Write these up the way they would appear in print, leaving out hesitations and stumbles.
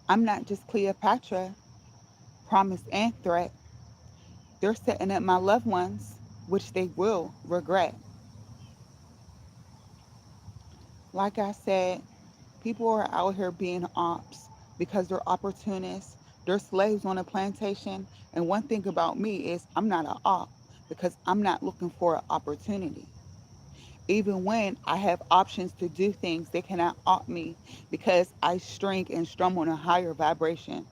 I'm not just Cleopatra, promise and threat. They're setting up my loved ones, which they will regret. Like I said, people are out here being ops because they're opportunists. They're slaves on a plantation. And one thing about me is I'm not an op because I'm not looking for an opportunity. Even when I have options to do things, they cannot opt me because I string and strum on a higher vibration.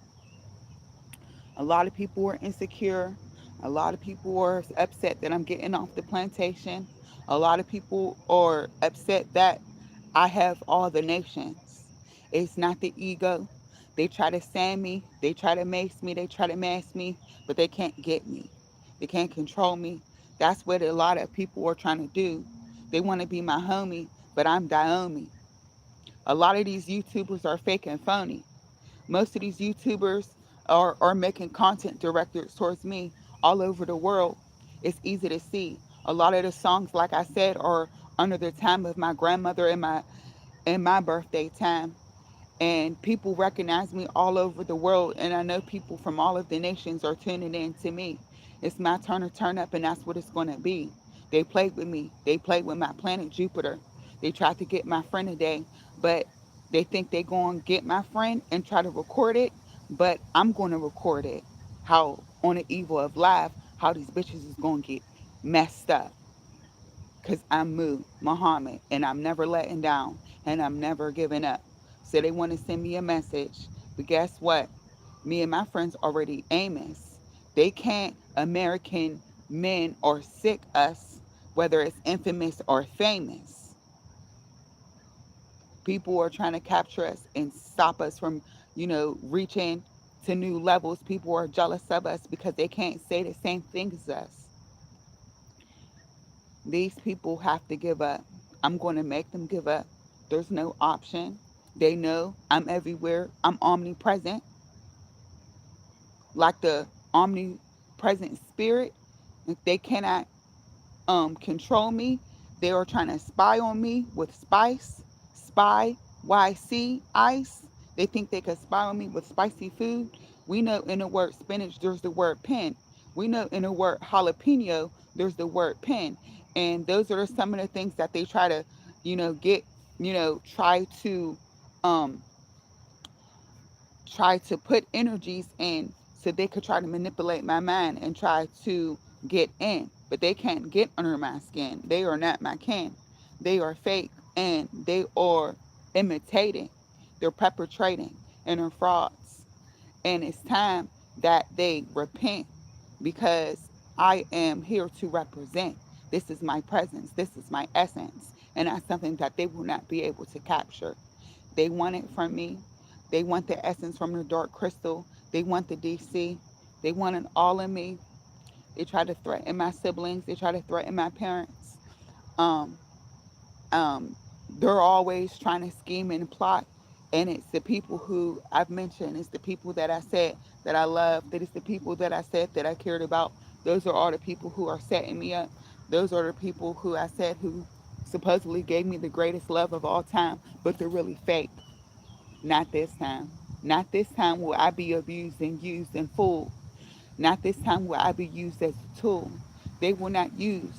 A lot of people are insecure. A lot of people are upset that I'm getting off the plantation. A lot of people are upset that I have all the nations. It's not the ego. They try to sand me, they try to mace me, they try to mask me, but they can't get me. They can't control me. That's what a lot of people are trying to do. They want to be my homie, but I'm Diomi. A lot of these YouTubers are fake and phony. Most of these YouTubers are making content directed towards me all over the world. It's easy to see. A lot of the songs, like I said, are under the time of my grandmother and my birthday time. And people recognize me all over the world. And I know people from all of the nations are tuning in to me. It's my turn to turn up, and that's what it's going to be. They played with me. They played with my planet Jupiter. They tried to get my friend today, but they think they're going to get my friend and try to record it. But I'm going to record it. How, on the evil of life, how these bitches is going to get messed up. Because I'm Muhammad, and I'm never letting down, and I'm never giving up. So they want to send me a message. But guess what? Me and my friends already Amos. They can't American men or sick us, whether it's infamous or famous. People are trying to capture us and stop us from, reaching to new levels. People are jealous of us because they can't say the same thing as us. These people have to give up. I'm going to make them give up. There's no option. They know I'm everywhere. I'm omnipresent, like the omnipresent spirit. If they cannot control me, they are trying to spy on me with spice, spy, YC, ice. They think they can spy on me with spicy food. We know in the word spinach, there's the word pen. We know in the word jalapeno, there's the word pen. And those are some of the things that they try to, get, try to um, put energies in so they could try to manipulate my mind and try to get in. But they can't get under my skin. They are not my kin. They are fake and they are imitating. They're perpetrating and are frauds. And it's time that they repent because I am here to represent. This is my presence. This is my essence. And that's something that they will not be able to capture. They want it from me. They want the essence from the dark crystal. They want the DC. They want it all in me. They try to threaten my siblings. They try to threaten my parents. Um, they're always trying to scheme and plot. And it's the people who I've mentioned. It's the people that I said that I love. That it's the people that I said that I cared about. Those are all the people who are setting me up. Those are the people who I said who supposedly gave me the greatest love of all time, but they're really fake. Not this time. Not this time will I be abused and used and fooled. Not this time will I be used as a tool. They will not use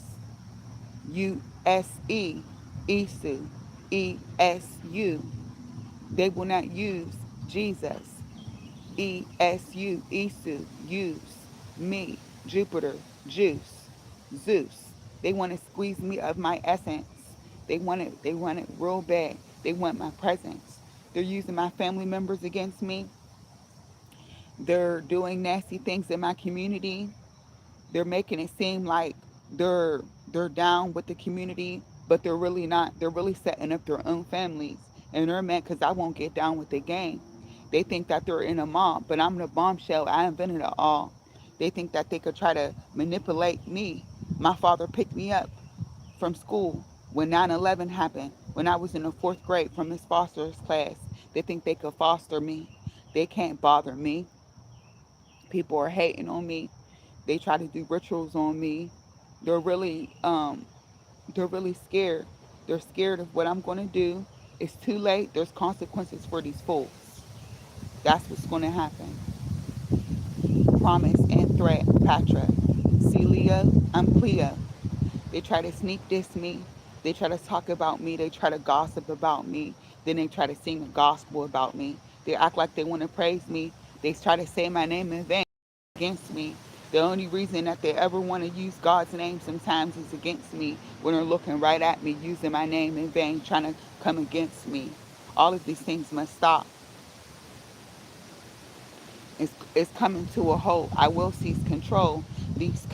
U-S-E, Isu, E-S-U. They will not use Jesus, E-S-U, Isu, use me, Jupiter, Juice, Zeus. They want to squeeze me of my essence. They want it real bad. They want my presence. They're using my family members against me. They're doing nasty things in my community. They're making it seem like they're down with the community, but they're really not. They're really setting up their own families, and they're mad because I won't get down with the gang. They think that they're in a mob, but I'm the bombshell. I invented it all. They think that they could try to manipulate me. My father picked me up from school when 9/11 happened, when I was in the fourth grade from his foster's class. They think they could foster me. They can't bother me. People are hating on me. They try to do rituals on me. They're really they're really scared. They're scared of what I'm going to do. It's too late. There's consequences for these fools. That's what's going to happen. Promise and threat, Patra. See, Leo, I'm Cleo. They try to sneak diss me. They try to talk about me. They try to gossip about me. Then they try to sing the gospel about me. They act like they want to praise me. They try to say my name in vain against me. The only reason that they ever want to use God's name sometimes is against me when they're looking right at me, using my name in vain, trying to come against me. All of these things must stop. It's coming to a halt. I will seize control. These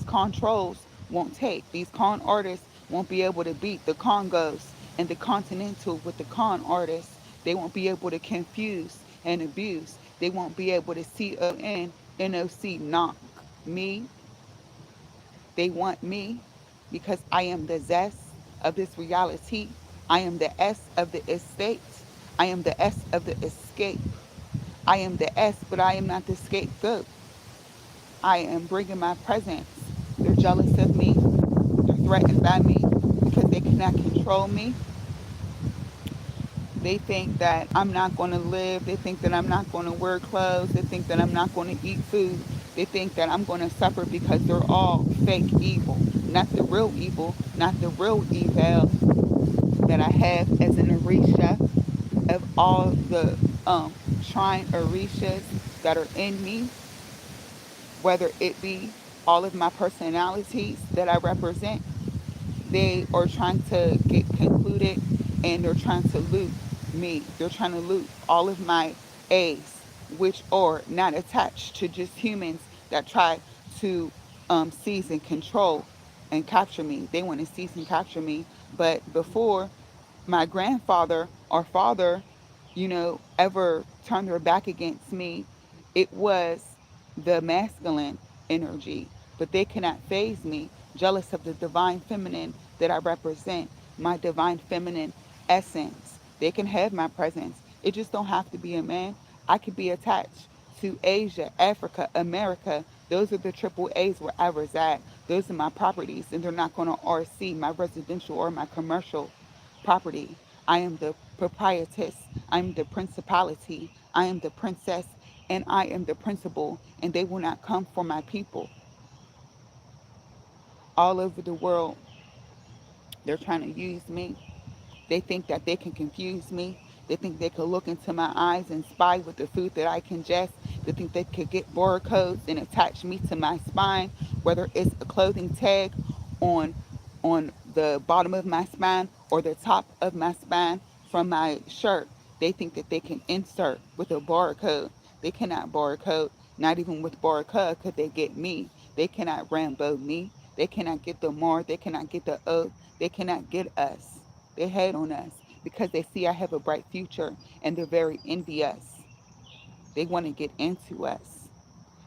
controls won't take. These con artists won't be able to beat the Congos and the Continental with the con artists. They won't be able to confuse and abuse. They won't be able to CONNOC knock me. They want me because I am the zest of this reality. I am the S of the estate. I am the S of the escape. I am the S, but I am not the scapegoat. I am bringing my presence. They're jealous of me. They're threatened by me because they cannot control me. They think that I'm not going to live. They think that I'm not going to wear clothes. They think that I'm not going to eat food. They think that I'm going to suffer because they're all fake evil. Not the real evil, not the real evil that I have as an Orisha of all the shrine Orishas that are in me, whether it be all of my personalities that I represent. They are trying to get concluded and they're trying to loot me. They're trying to loot all of my A's, which are not attached to just humans that try to seize and control and capture me. They want to seize and capture me. But before my grandfather or father, ever turned their back against me, it was the masculine energy. But they cannot phase me, jealous of the divine feminine that I represent, my divine feminine essence. They can have my presence. It just don't have to be a man. I could be attached to Asia, Africa, America. Those are the triple A's where I reside. Those are my properties, and they're not going to RC my residential or my commercial property. I am the proprietress. I am the principality. I am the princess, and I am the principal, and they will not come for my people. All over the world, they're trying to use me. They think that they can confuse me. They think they could look into my eyes and spy with the food that I ingest. They think they could get barcodes and attach me to my spine, whether it's a clothing tag on the bottom of my spine or the top of my spine from my shirt. They think that they can insert with a barcode. They cannot barcode, not even with barcode could they get me. They cannot Rambo me. They cannot get the Mar. They cannot get the O. They cannot get us. They hate on us because they see I have a bright future and they're very envious. They want to get into us.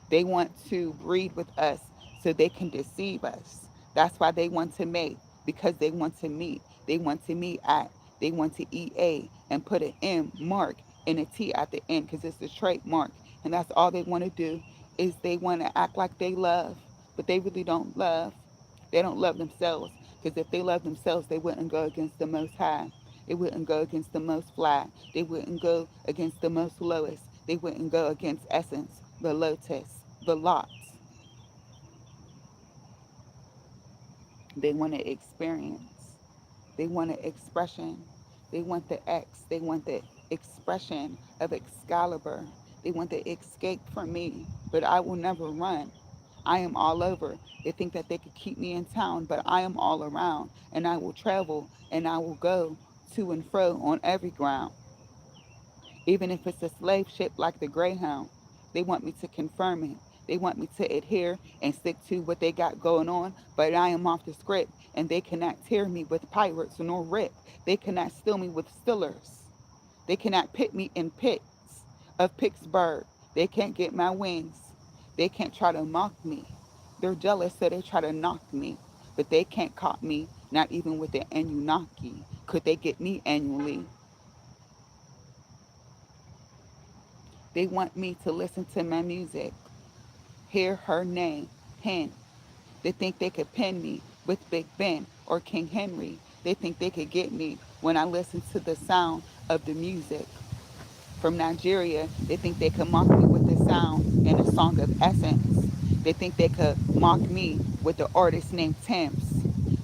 They want to breed with us so they can deceive us. That's why they want to mate, because they want to meet. They want to meet at. They want to EA and put an M mark and a T at the end because it's a trademark. And that's all they want to do is they want to act like they love, but they really don't love. They don't love themselves because if they love themselves, they wouldn't go against the most high. They wouldn't go against the most flat. They wouldn't go against the most lowest. They wouldn't go against essence, the lotus, the lots. They want to experience. They want an expression. They want the X. They want the expression of Excalibur. They want the escape from me, but I will never run. I am all over. They think that they could keep me in town, but I am all around, and I will travel, and I will go to and fro on every ground. Even if it's a slave ship like the Greyhound, they want me to confirm it. They want me to adhere and stick to what they got going on, but I am off the script, and they cannot tear me with pirates nor rip. They cannot steal me with stillers. They cannot pit me in pits of Pittsburgh. They can't get my wings. They can't try to mock me. They're jealous, so they try to knock me, but they can't caught me, not even with the Anunnaki. Could they get me annually? They want me to listen to my music, hear her name, Hen. They think they could pin me with Big Ben or King Henry. They think they could get me when I listen to the sound of the music. From Nigeria, they think they could mock me with the sound and a song of essence. They think they could mock me with the artist named Thames.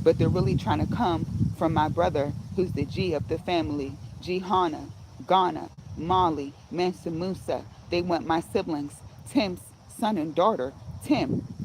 But they're really trying to come from my brother, who's the G of the family, Gihana, Ghana, Mali, Mansa Musa. They want my siblings, Tim's son and daughter,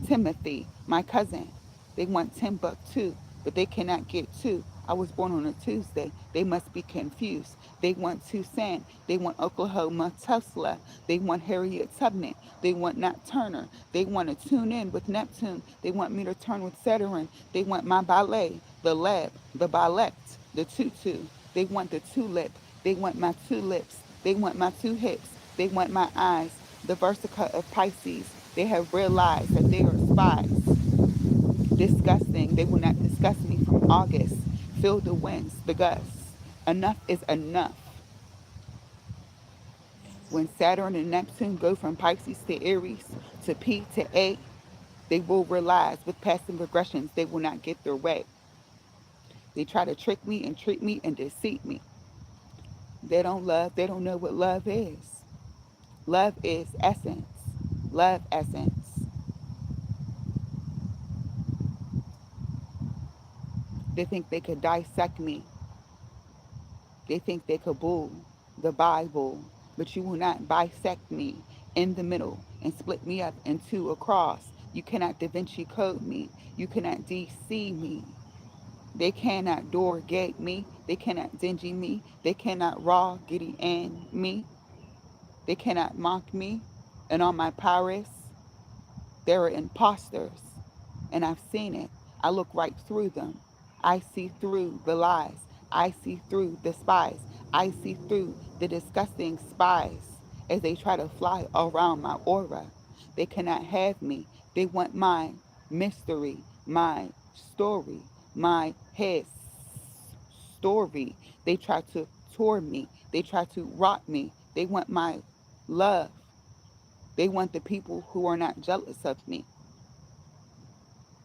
Timothy, my cousin. They want Timbuktu, but they cannot get two. I was born on a Tuesday. They must be confused. They want Tucson. They want Oklahoma Tulsa. They want Harriet Tubman. They want Nat Turner. They want to tune in with Neptune. They want me to turn with Saturn. They want my ballet, the lab, the ballet, the tutu. They want the tulip. They want my tulips. They want my two hips. They want my eyes, the versica of Pisces. They have realized that they are spies. Disgusting. They will not disgust me from August. Feel the winds, the gusts. Enough is enough. When Saturn and Neptune go from Pisces to Aries to P to A, they will realize with passive regressions they will not get their way. They try to trick me and treat me and deceive me. They don't love, they don't know what love is. Love is essence. Love essence. They think they could dissect me. They think they could bull the Bible, but you will not bisect me in the middle and split me up into a cross. You cannot Da Vinci code me. You cannot DC me. They cannot door gate me. They cannot dingy me. They cannot raw giddy in me. They cannot mock me. And on my Paris, there are imposters, and I've seen it. I look right through them. I see through the lies. I see through the spies. I see through the disgusting spies as they try to fly around my aura. They cannot have me. They want my mystery, my story, my head story. They try to tour me. They try to rot me. They want my love. They want the people who are not jealous of me.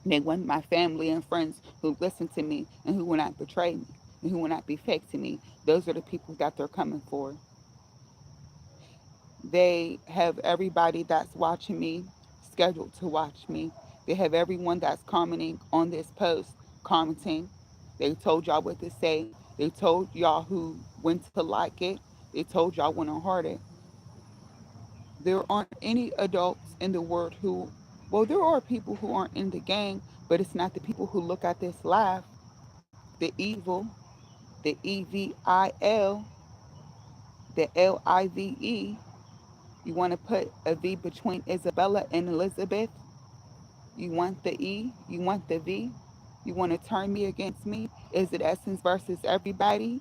They want my family and friends who listen to me and who will not betray me and who will not be fake to me. Those are the people that they're coming for. They have everybody that's watching me scheduled to watch me. They have everyone that's commenting on this post commenting. They told y'all what to say. They told y'all who when to like it. They told y'all when to heart it. There aren't any adults in the world who, well, there are people who aren't in the gang, but it's not the people who look at this live. The evil, the EVIL, the LIVE. You want to put a V between Isabella and Elizabeth. You want the E, you want the V. You want to turn me against me. Is it Essence versus everybody?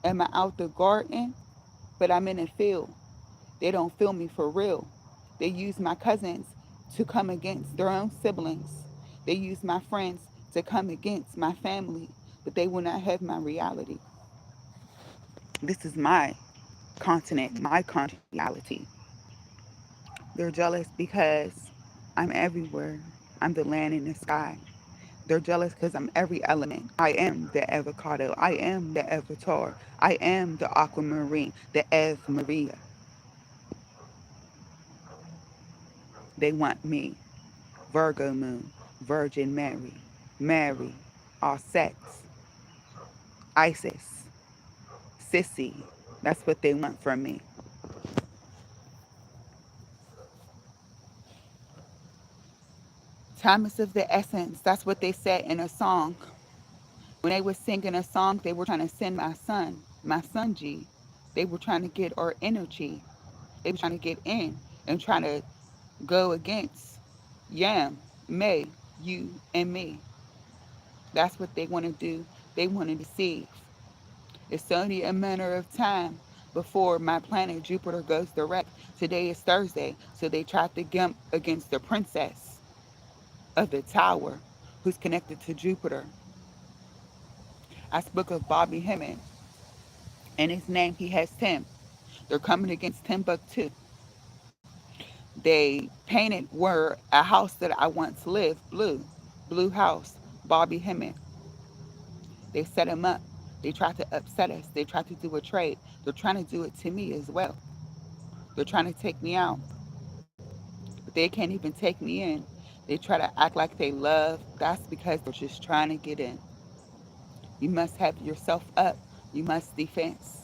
Am I out the garden? But I'm in a field. They don't feel me for real. They use my cousins to come against their own siblings. They use my friends to come against my family, but they will not have my reality. This is my continent, my country reality. They're jealous because I'm everywhere. I'm the land in the sky. They're jealous because I'm every element. I am the avocado. I am the avatar. I am the aquamarine, the Ave Maria. They want me. Virgo moon, Virgin Mary, Mary, all sex, Isis, Sissy. That's what they want from me. Time is of the essence. That's what they said in a song. When they were singing a song, they were trying to send my son G. They were trying to get our energy. They were trying to get in and trying to go against Yam, May, you, and me. That's what they want to do. They want to deceive. It's only a matter of time before my planet Jupiter goes direct. Today is Thursday, so they tried to gimp against the princess of the tower who's connected to Jupiter. I spoke of Bobby Hemmett, and his name he has Tim. They're coming against Timbuktu. They painted where a house that I once lived blue, blue house, Bobby Hemmett. They set him up They try to upset us. They try to do a trade. They're trying to do it to me as well. They're trying to take me out, but they can't even take me in. They try to act like they love. That's because they're just trying to get in. You must have yourself up. You must defense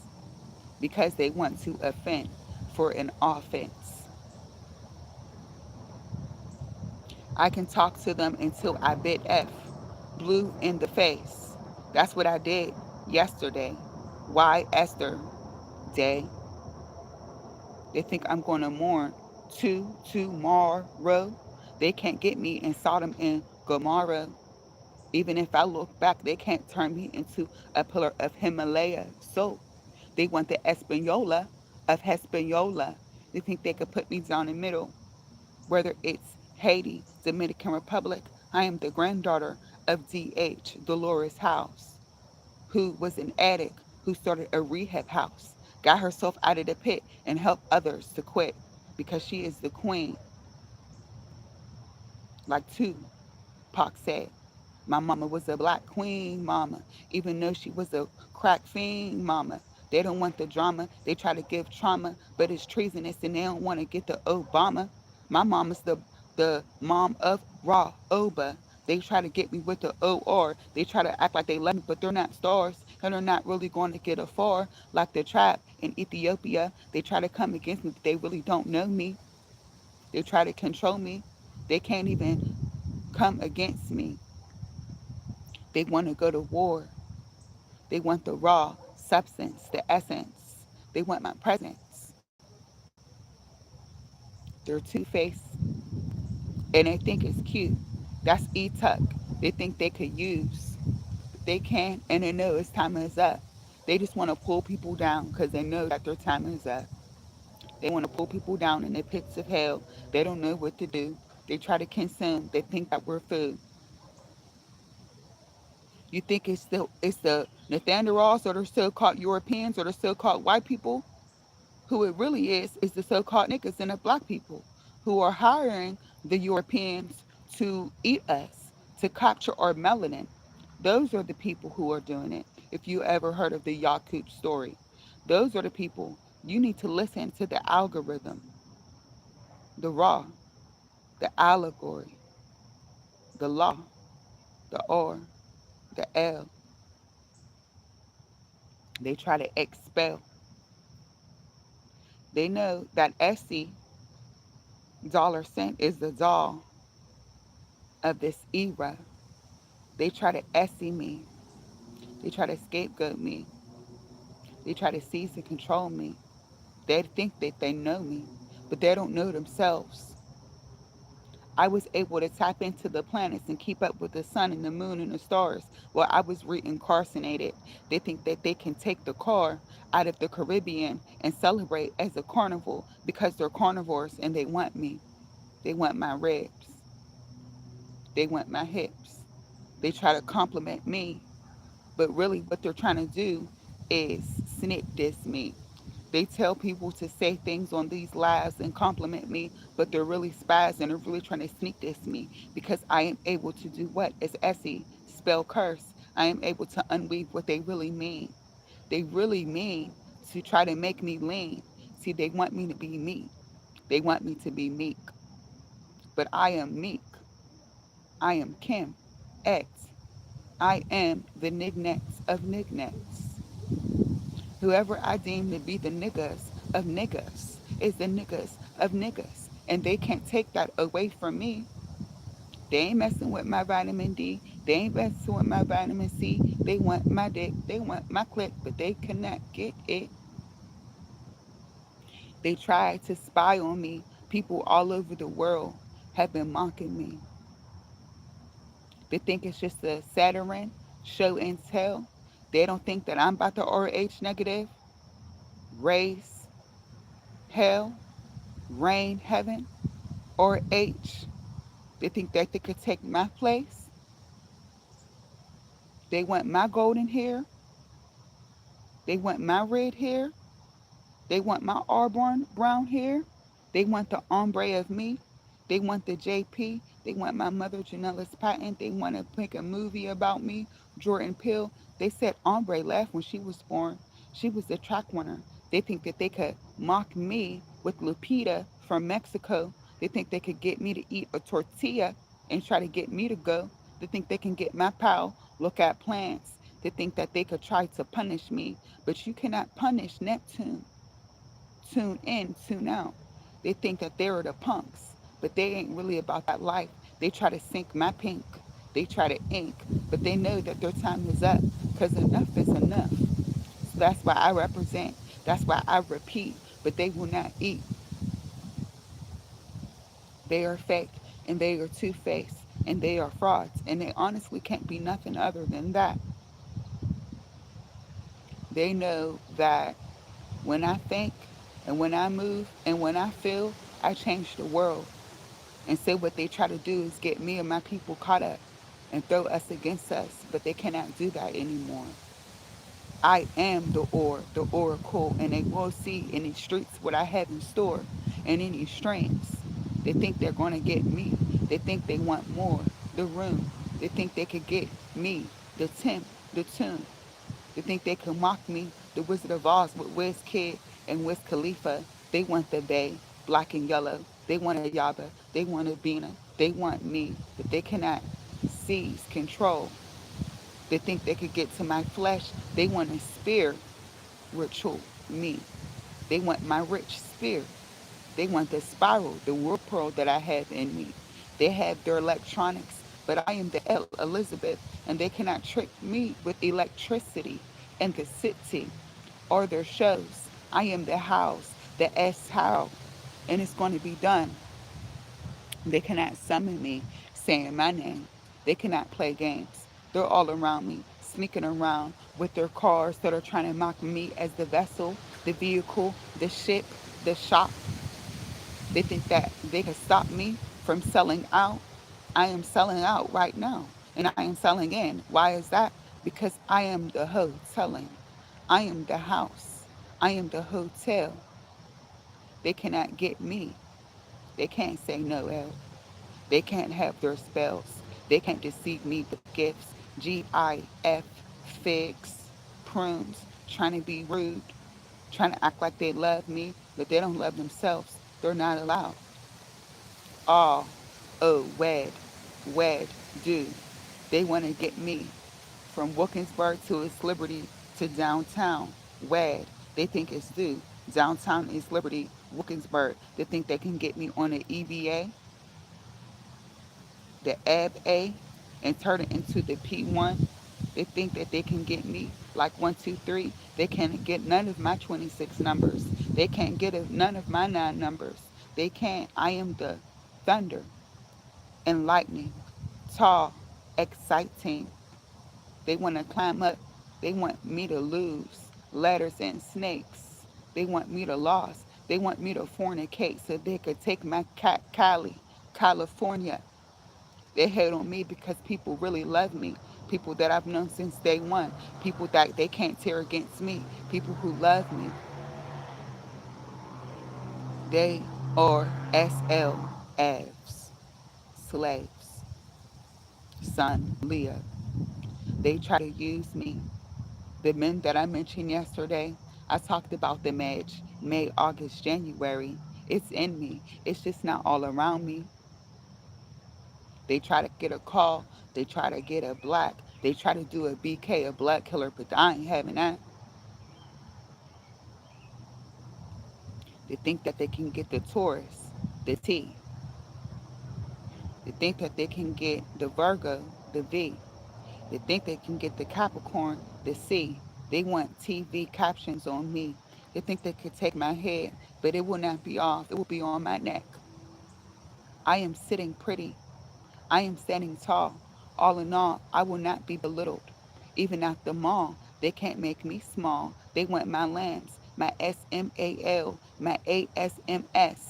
because they want to offend for an offense. I can talk to them until I bid F, blue in the face. That's what I did yesterday. Why Esther Day? They think I'm going to mourn tomorrow. They can't get me in Sodom and Gomorrah. Even if I look back, they can't turn me into a pillar of Himalaya soap. They want the Espanola of Hispaniola. They think they could put me down the middle, whether it's Haiti, Dominican Republic. I am the granddaughter of D.H. Dolores House, who was an addict, who started a rehab house, got herself out of the pit, and helped others to quit because she is the queen, like Tupac said. My mama was a black queen mama, even though she was a crack fiend mama. They don't want the drama. They try to give trauma, but it's treasonous and they don't want to get the Obama. My mama's the mom of Raw Oba. They try to get me with the OR. They try to act like they love me, but they're not stars. And they're not really going to get a far like the trap in Ethiopia. They try to come against me, but they really don't know me. They try to control me. They can't even come against me. They want to go to war. They want the raw substance, the essence. They want my presence. They're two-faced and they think it's cute. That's E-Tuck. They think they could use. They can and they know its time is up. They just want to pull people down because they know that their time is up. They want to pull people down in the pits of hell. They don't know what to do. They try to consume. They think that we're food. You think it's the Neanderthals or the so-called Europeans or the so-called white people? Who it really is the so-called niggas and the black people who are hiring the Europeans to eat us, to capture our melanin. Those are the people who are doing it. If you ever heard of the Yakut story, those are the people. You need to listen to the algorithm, the raw, the allegory, the law, the R, the L. They try to expel. They know that Essie dollar cent is the doll of this era. They try to Essie me. They try to scapegoat me. They try to seize and control me. They think that they know me, but they don't know themselves. I was able to tap into the planets and keep up with the sun and the moon and the stars while I was reincarnated. They think that they can take the car out of the Caribbean and celebrate as a carnival because they're carnivores and they want me. They want my ribs. They want my hips. They try to compliment me, but really what they're trying to do is snick diss me. They tell people to say things on these lives and compliment me, but they're really spies and they're really trying to sneak diss me because I am able to do what? As Essie spell curse. I am able to unweave what they really mean. They really mean to try to make me lean. See, they want me to be meek. They want me to be meek. But I am meek. I am Kim X. I am the knickknacks of knickknacks. Whoever I deem to be the niggas of niggas is the niggas of niggas. And they can't take that away from me. They ain't messing with my vitamin D. They ain't messing with my vitamin C. They want my dick. They want my clip, but they cannot get it. They try to spy on me. People all over the world have been mocking me. They think it's just a Saturn show and tell. They don't think that I'm about to RH negative, raise hell, reign heaven, or H. They think that they could take my place. They want my golden hair. They want my red hair. They want my auburn brown hair. They want the ombre of me. They want the JP. They want my mother, Janella's patent. They want to make a movie about me, Jordan Peele. They said Ombre laughed when she was born. She was the track winner. They think that they could mock me with Lupita from Mexico. They think they could get me to eat a tortilla and try to get me to go. They think they can get my pal look at plants. They think that they could try to punish me, but you cannot punish Neptune. Tune in, tune out. They think that they're the punks, but they ain't really about that life. They try to sink my pink. They try to ink, but they know that their time is up because enough is enough. So that's why I represent. That's why I repeat, but they will not eat. They are fake and they are two-faced and they are frauds and they honestly can't be nothing other than that. They know that when I think and when I move and when I feel, I change the world. And say what they try to do is get me and my people caught up and throw us against us, but they cannot do that anymore. I am the oracle, and they will see in these streets what I have in store and in these streams. They think they're going to get me. They think they want more. The room. They think they could get me. The Tim, the tune. They think they can mock me, the Wizard of Oz with Wiz Kid and Wiz Khalifa. They want the Bay, black and yellow. They want a Yaba. They want a Bina. They want me, but they cannot seize control. They think they could get to my flesh. They want a spiritual me. They want my rich spirit. They want the spiral, the whirlpool that I have in me. They have their electronics, but I am the Elizabeth, and they cannot trick me with electricity and the city or their shows. I am the house, the S how, and it's going to be done. They cannot summon me saying my name. They cannot play games. They're all around me, sneaking around with their cars that are trying to mock me as the vessel, the vehicle, the ship, the shop. They think that they can stop me from selling out. I am selling out right now, and I am selling in. Why is that? Because I am the hoteling. I am the house. I am the hotel. They cannot get me. They can't say no, L. They can't have their spells. They can't deceive me with gifts. GIF, figs, prunes, trying to be rude, trying to act like they love me, but they don't love themselves. They're not allowed. All, oh, wed, do. They want to get me from Wilkinsburg to its Liberty to downtown. Wed. They think it's due. Downtown is Liberty, Wilkinsburg. They think they can get me on the EVA, the AB, and turn it into the P1. They think that they can get me like 123. They can't get none of my 26 numbers. They can't get none of my 9 numbers. They can't. I am the thunder and lightning, tall, exciting. They want to climb up. They want me to lose. Ladders and snakes. They want me to lose. They want me to fornicate so they could take my cat Cali, California. They hate on me because people really love me. People that I've known since day one. People that they can't tear against me. People who love me. They are SLAves. Slaves. Son, Leah. They try to use me. The men that I mentioned yesterday, I talked about them Edge, May, August, January. It's in me. It's just not all around me. They try to get a call. They try to get a black. They try to do a BK, a black killer, but I ain't having that. They think that they can get the Taurus, the T. They think that they can get the Virgo, the V. They think they can get the Capricorn, the C. They want TV captions on me. They think they could take my head, but it will not be off. It will be on my neck. I am sitting pretty. I am standing tall. All in all, I will not be belittled. Even at the mall, they can't make me small. They want my lambs, my SMAL, my ASMS.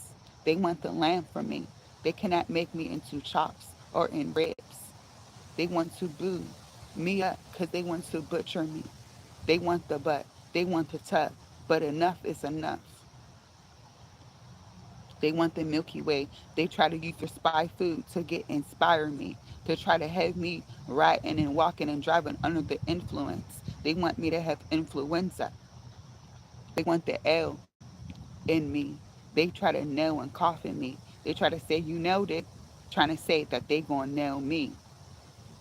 They want the lamb from me. They cannot make me into chops or in ribs. They want to boo me up because they want to butcher me. They want the butt. They want the tuck. But enough is enough. They want the Milky Way. They try to use their spy food to get inspire me, to try to have me riding and walking and driving under the influence. They want me to have influenza. They want the L in me. They try to nail and cough in me. They try to say you nailed it, trying to say that they gonna nail me.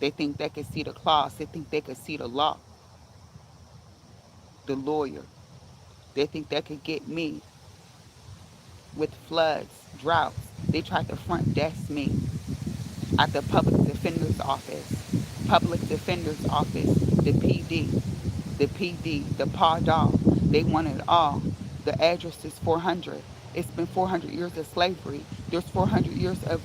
They think they can see the claws. They think they can see the law, the lawyer. They think they could get me with floods, droughts. They tried to front desk me at the public defender's office. Public defender's office, the PD, the PAW. They want it all. The address is 400. It's been 400 years of slavery. There's 400 years of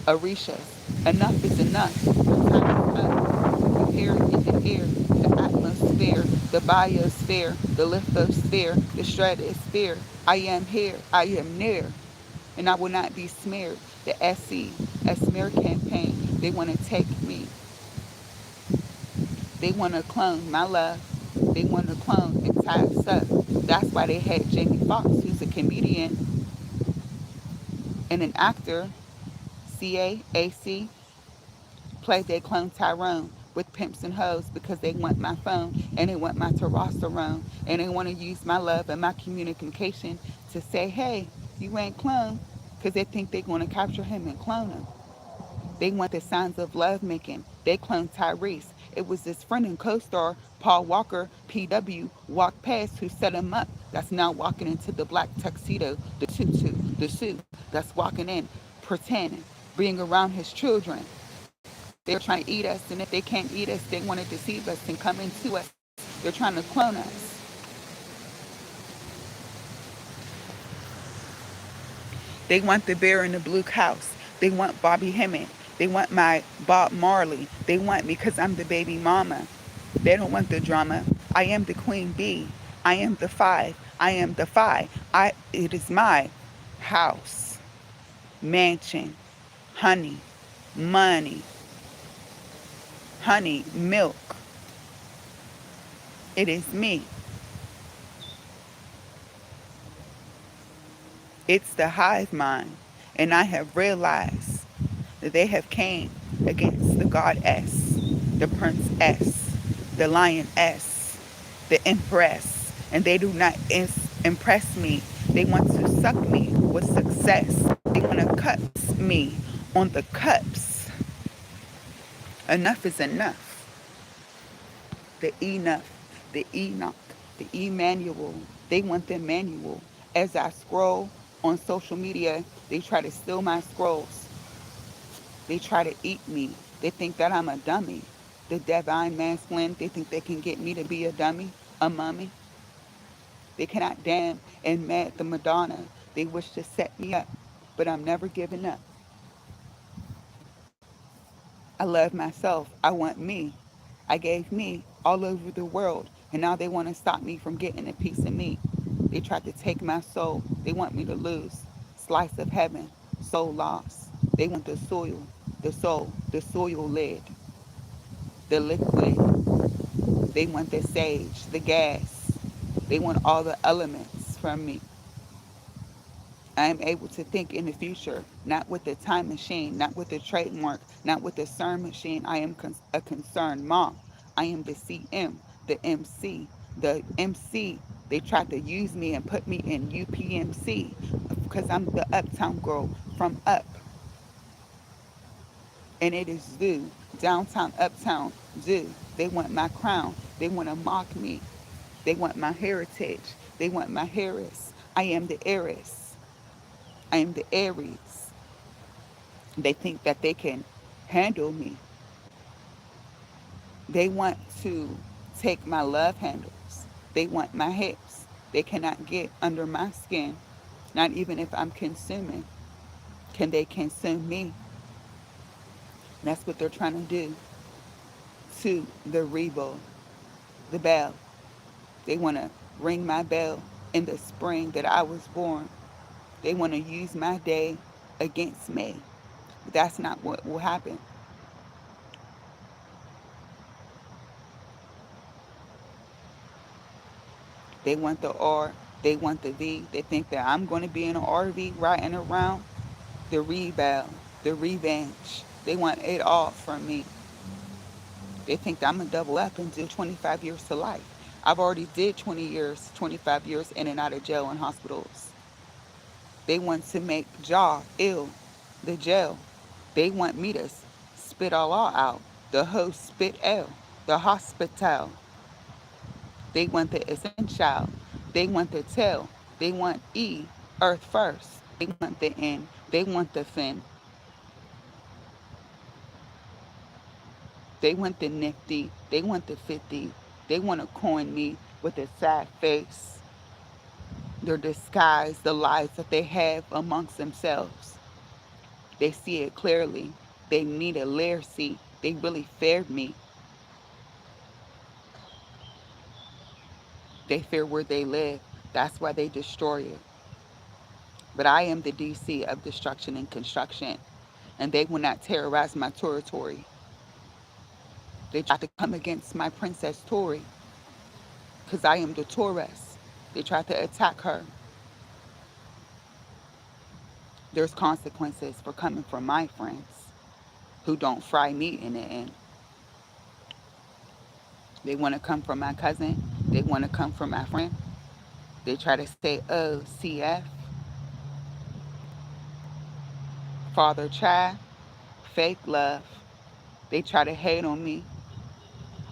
Orishas. Enough is enough. The time is up. The air in the air, the atmosphere, the biosphere, the lithosphere, the stratosphere. I am here. I am near. And I will not be smeared. The SE, a smear campaign. They want to take me. They want to clone my love. They want to clone and tie us up. That's why they had Jamie Foxx, who's a comedian and an actor, CAAC, play they clone Tyrone with pimps and hoes because they want my phone and they want my testosterone and they want to use my love and my communication to say, hey, you ain't clone, because they think they're going to capture him and clone him. They want the signs of love making. They cloned Tyrese. It was his friend and co-star Paul Walker, PW, walked past who set him up. That's now walking into the black tuxedo, the tutu, the suit. That's walking in, pretending, being around his children. They're trying to eat us, and if they can't eat us, they want to deceive us and come into us. They're trying to clone us. They want the bear in the blue house. They want Bobby Hemmett. They want my Bob Marley. They want me because I'm the baby mama. They don't want the drama. I am the queen bee. I am the five. I am the five. It is my house, mansion, honey, money, honey, milk. It is me. It's the hive mind. And I have realized that they have came against the goddess, the princess, the lioness, the empress, and they do not impress me. They want to suck me with success. They want to cut me on the cups. Enough is enough. The enough, the Enoch, the Emmanuel. They want the manual. As I scroll on social media, they try to steal my scrolls. They try to eat me. They think that I'm a dummy. The divine masculine, they think they can get me to be a dummy, a mummy. They cannot damn and mad the Madonna. They wish to set me up, but I'm never giving up. I love myself. I want me. I gave me all over the world, and now they want to stop me from getting a piece of me. They tried to take my soul. They want me to lose. Slice of heaven, soul lost. They want the soil, the soul, the soil lid, the liquid. They want the sage, the gas. They want all the elements from me. I am able to think in the future, not with the time machine, not with the trademark, not with the CERN machine. I am a concerned mom. I am the CM, the MC. The MC, they tried to use me and put me in UPMC because I'm the uptown girl from up. And it is zoo, downtown, uptown, zoo. They want my crown. They want to mock me. They want my heritage. They want my heiress. I am the heiress. I am the Aries. They think that they can handle me. They want to take my love handles. They want my hips. They cannot get under my skin. Not even if I'm consuming. Can they consume me? That's what they're trying to do to the rebel, the bell. They want to ring my bell in the spring that I was born. They want to use my day against me. But that's not what will happen. They want the R. They want the V. They think that I'm going to be in an RV riding around. The rebound, the revenge. They want it all from me. They think that I'm going to double up and do 25 years to life. I've already did 20 years, 25 years in and out of jail and hospitals. They want to make jaw ill, the jail. They want me to spit all out. The host spit L, the hospital. They want the essential. They want the tail. They want E, earth first. They want the N. They want the fin. They want the nifty. They want the 50. They want to coin me with a sad face. Their disguise, the lies that they have amongst themselves. They see it clearly. They need a literacy. They really feared me. They fear where they live. That's why they destroy it. But I am the DC of destruction and construction, and they will not terrorize my territory. They tried to come against my Princess Tori, because I am the Taurus. They tried to attack her. There's consequences for coming from my friends who don't fry meat in the end. They want to come from my cousin. They want to come from my friend. They try to say, oh, CF, father child, fake love. They try to hate on me.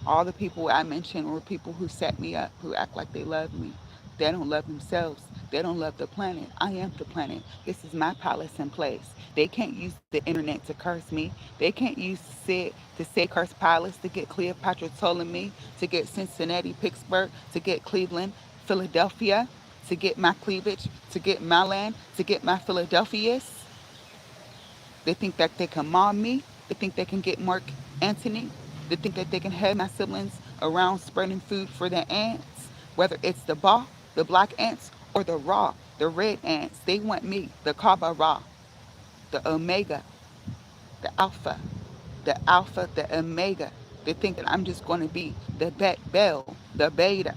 All the people I mentioned were people who set me up, who act like they love me. They don't love themselves. They don't love the planet. I am the planet. This is my palace and place. They can't use the internet to curse me. They can't use to say curse palace to get Cleopatra Ptolemy, to get Cincinnati, Pittsburgh, to get Cleveland, Philadelphia, to get my cleavage, to get my land, to get my Philadelphias. They think that they can mom me. They think they can get Mark Antony. They think that they can have my siblings around spreading food for the ants, whether it's the the black ants, or the raw, the red ants. They want me, the Kaba Ra, the Omega, the Alpha, the Omega. They think that I'm just going to be the Bet Bell, the Beta.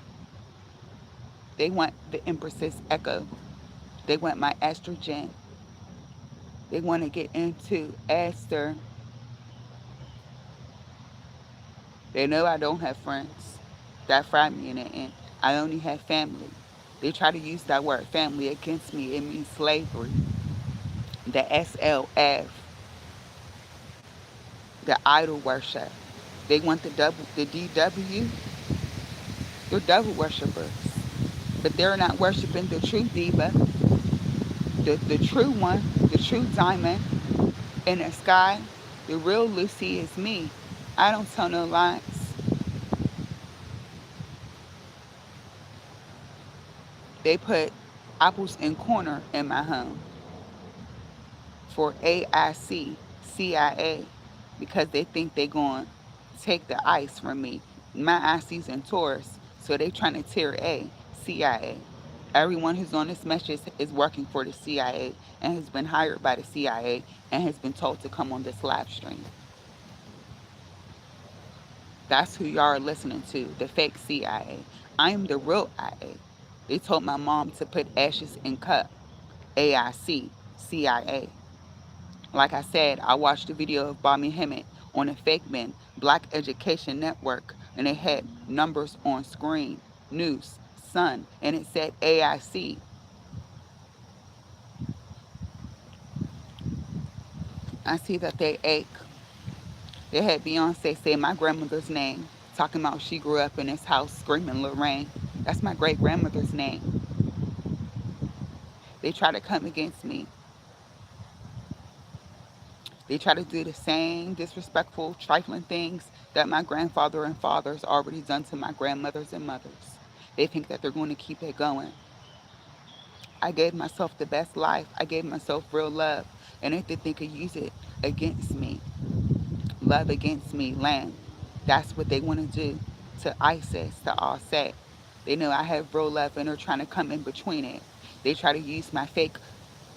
They want the Empress's Echo. They want my estrogen. They want to get into Esther. They know I don't have friends. That fried me in the end. I only have family. They try to use that word family against me. It means slavery. The SLF, the idol worship. They want the DW. They're devil worshippers. But they're not worshiping the true diva, the true one, the true diamond in the sky. The real Lucy is me. I don't tell no lies. They put apples in corner in my home for AIC, CIA, because they think they're going to take the ice from me. My IC's in Taurus, so they trying to tear CIA. Everyone who's on this message is working for the CIA and has been hired by the CIA and has been told to come on this live stream. That's who y'all are listening to, the fake CIA. I am the real IA. They told my mom to put ashes in cup. AIC, CIA. Like I said, I watched a video of Bobby Hemmett on a fake man, Black Education Network, and it had numbers on screen, news, sun, and it said AIC. I see that they ache. They had Beyonce say my grandmother's name, talking about she grew up in this house screaming Lorraine. That's my great grandmother's name. They try to come against me. They try to do the same disrespectful, trifling things that my grandfather and fathers already done to my grandmothers and mothers. They think that they're going to keep it going. I gave myself the best life. I gave myself real love. And if they could use it against me, love against me, land, that's what they want to do to ISIS, to Offset. They know I have real love and they're trying to come in between it. They try to use my fake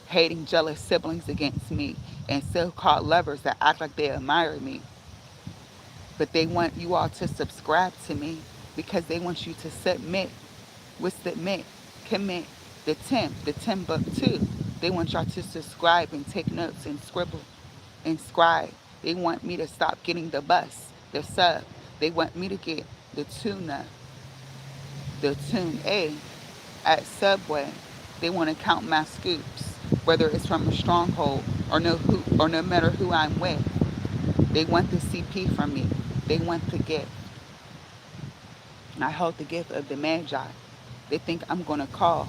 hating, jealous siblings against me and so-called lovers that act like they admire me. But they want you all to subscribe to me because they want you to submit. With submit? commit the 10 book too. They want y'all to subscribe and take notes and scribble and scribe. They want me to stop getting the bus, the sub. They want me to get the tuna, the tune A at Subway. They want to count my scoops, whether it's from a stronghold or no matter who I'm with. They want the CP from me. They want the gift. I hold the gift of the Magi. They think I'm going to call,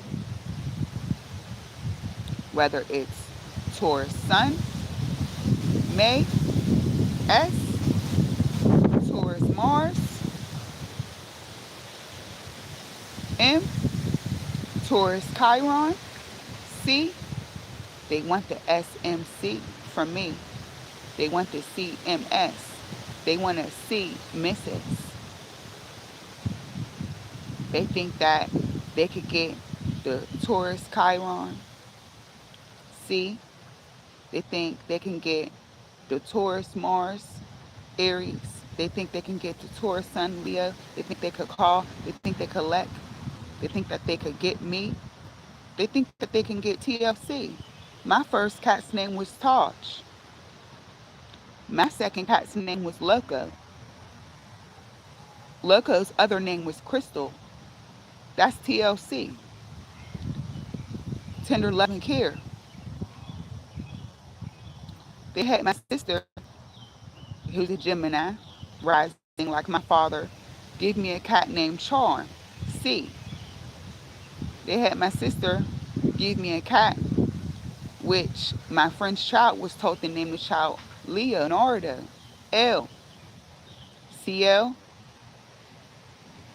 whether it's Taurus Sun, May, S, Taurus Mars, M, Taurus Chiron, C. They want the SMC from me. They want the CMS. They want to see Mrs. They think that they could get the Taurus Chiron C. They think they can get the Taurus Mars Aries. They think they can get the Taurus Sun Leo. They think they could call. They think they could collect. They think that they could get me. They think that they can get TLC. My first cat's name was Taj. My second cat's name was Loco. Loco's other name was Crystal. That's TLC. Tender Love and Care. They had my sister, who's a Gemini, rising like my father, give me a cat named Charm. C. They had my sister give me a cat, which my friend's child was told to name the child Leonardo. L. CL.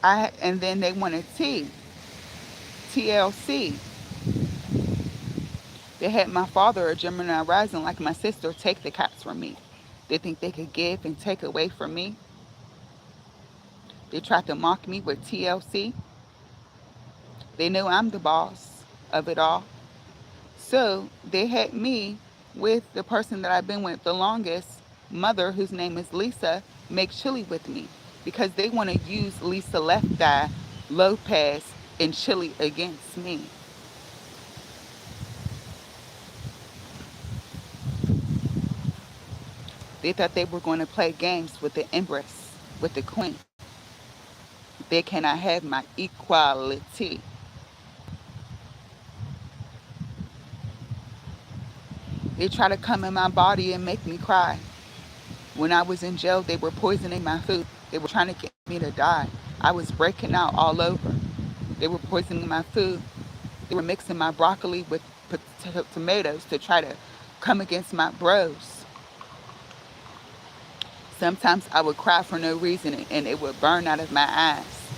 And then they wanted T. TLC. They had my father, a Gemini rising like my sister, take the cats from me. They think they could give and take away from me. They tried to mock me with TLC. They know I'm the boss of it all. So they had me with the person that I've been with the longest, mother, whose name is Lisa, make chili with me because they want to use Lisa Left Eye, Lopez, and chili against me. They thought they were going to play games with the Empress, with the Queen. They cannot have my equality. They try to come in my body and make me cry. When I was in jail, they were poisoning my food. They were trying to get me to die. I was breaking out all over. They were poisoning my food. They were mixing my broccoli with tomatoes to try to come against my bros. Sometimes I would cry for no reason and it would burn out of my eyes.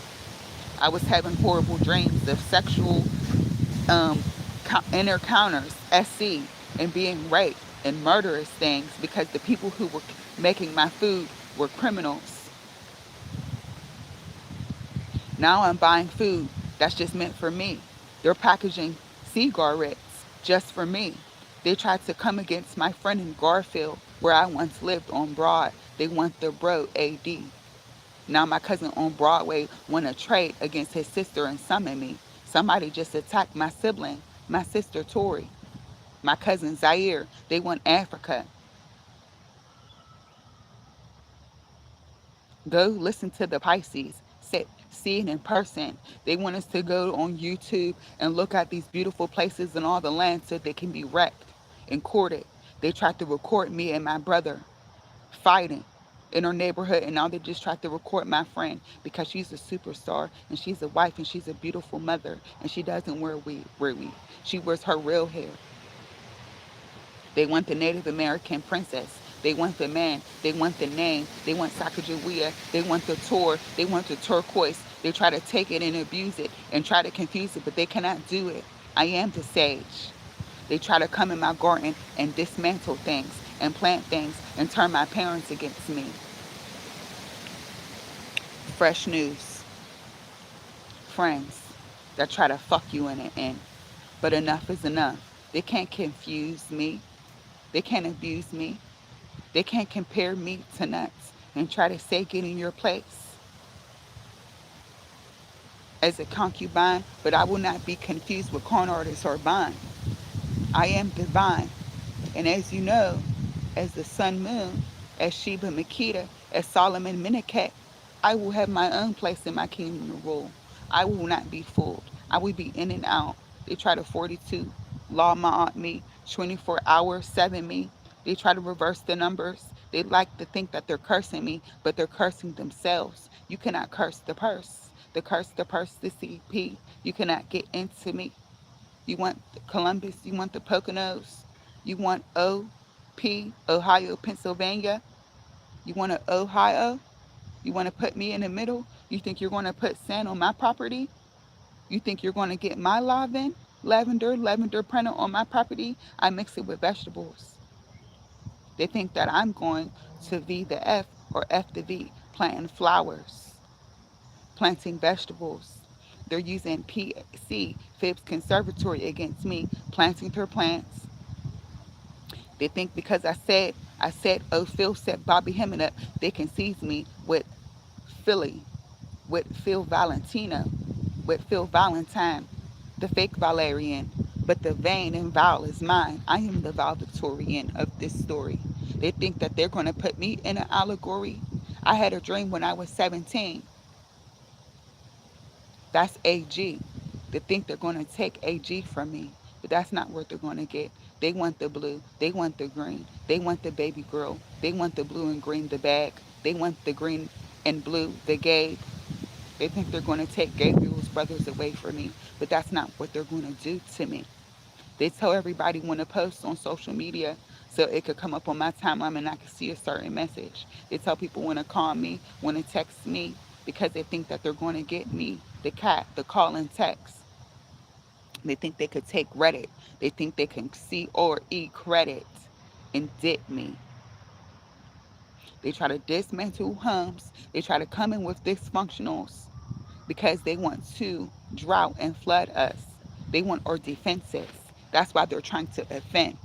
I was having horrible dreams of sexual encounters, SC, and being raped and murderous things because the people who were making my food were criminals. Now I'm buying food that's just meant for me. They're packaging cigarettes just for me. They tried to come against my friend in Garfield, where I once lived on Broad. They want the bro AD. Now my cousin on Broadway want to trade against his sister and summon me. Somebody just attacked my sibling, my sister Tori, my cousin Zaire. They want Africa. Go listen to the Pisces. See it in person. They want us to go on YouTube and look at these beautiful places and all the land so they can be wrecked and courted. They tried to record me and my brother fighting in our neighborhood, and now they just tried to record my friend because she's a superstar and she's a wife and she's a beautiful mother and she doesn't wear weave. She wears her real hair. They want the Native American princess. They want the man. They want the name. They want Sacagawea. They want the tour. They want the turquoise. They try to take it and abuse it and try to confuse it, but they cannot do it. I am the sage. They try to come in my garden and dismantle things and plant things and turn my parents against me. Fresh news. Friends that try to fuck you in the end. But enough is enough. They can't confuse me. They can't abuse me. They can't compare me to nuts and try to say get in your place. as a concubine, but I will not be confused with con artist or bond. I am divine. And as you know, as the sun moon, as Sheba Makita, as Solomon Meneket, I will have my own place in my kingdom to rule. I will not be fooled. I will be in and out. They try to 42 law my aunt me, 24 hours, 7 me. They try to reverse the numbers. They like to think that they're cursing me, but they're cursing themselves. You cannot curse the purse. The purse, the CP. You cannot get into me. You want Columbus, you want the Poconos, you want OP, Ohio, Pennsylvania, you want an Ohio, you want to put me in the middle, you think you're going to put sand on my property, you think you're going to get my lavender printer on my property, I mix it with vegetables. They think that I'm going to V the F or F the V, planting flowers, planting vegetables. They're using PC, Phibbs Conservatory against me, planting their plants. They think because I said, oh, Phil set Bobby Hemming up, they can seize me with Philly, with Phil Valentino, with Phil Valentine, the fake Valerian. But the vein and Val is mine. I am the valedictorian of this story. They think that they're going to put me in an allegory. I had a dream when I was 17. That's AG. They think they're going to take AG from me, but that's not what they're going to get. They want the blue. They want the green. They want the baby girl. They want the blue and green, the bag. They want the green and blue, the Gabe. They think they're going to take Gabriel's brothers away from me, but that's not what they're going to do to me. They tell everybody when to post on social media so it could come up on my timeline and I can see a certain message. They tell people when to call me, when to text me, because they think that they're going to get me, the cat, the call and text. They think they could take Reddit. They think they can C or E credit and dip me. They try to dismantle homes. They try to come in with dysfunctionals because they want to drought and flood us. They want our defenses. That's why they're trying to offend,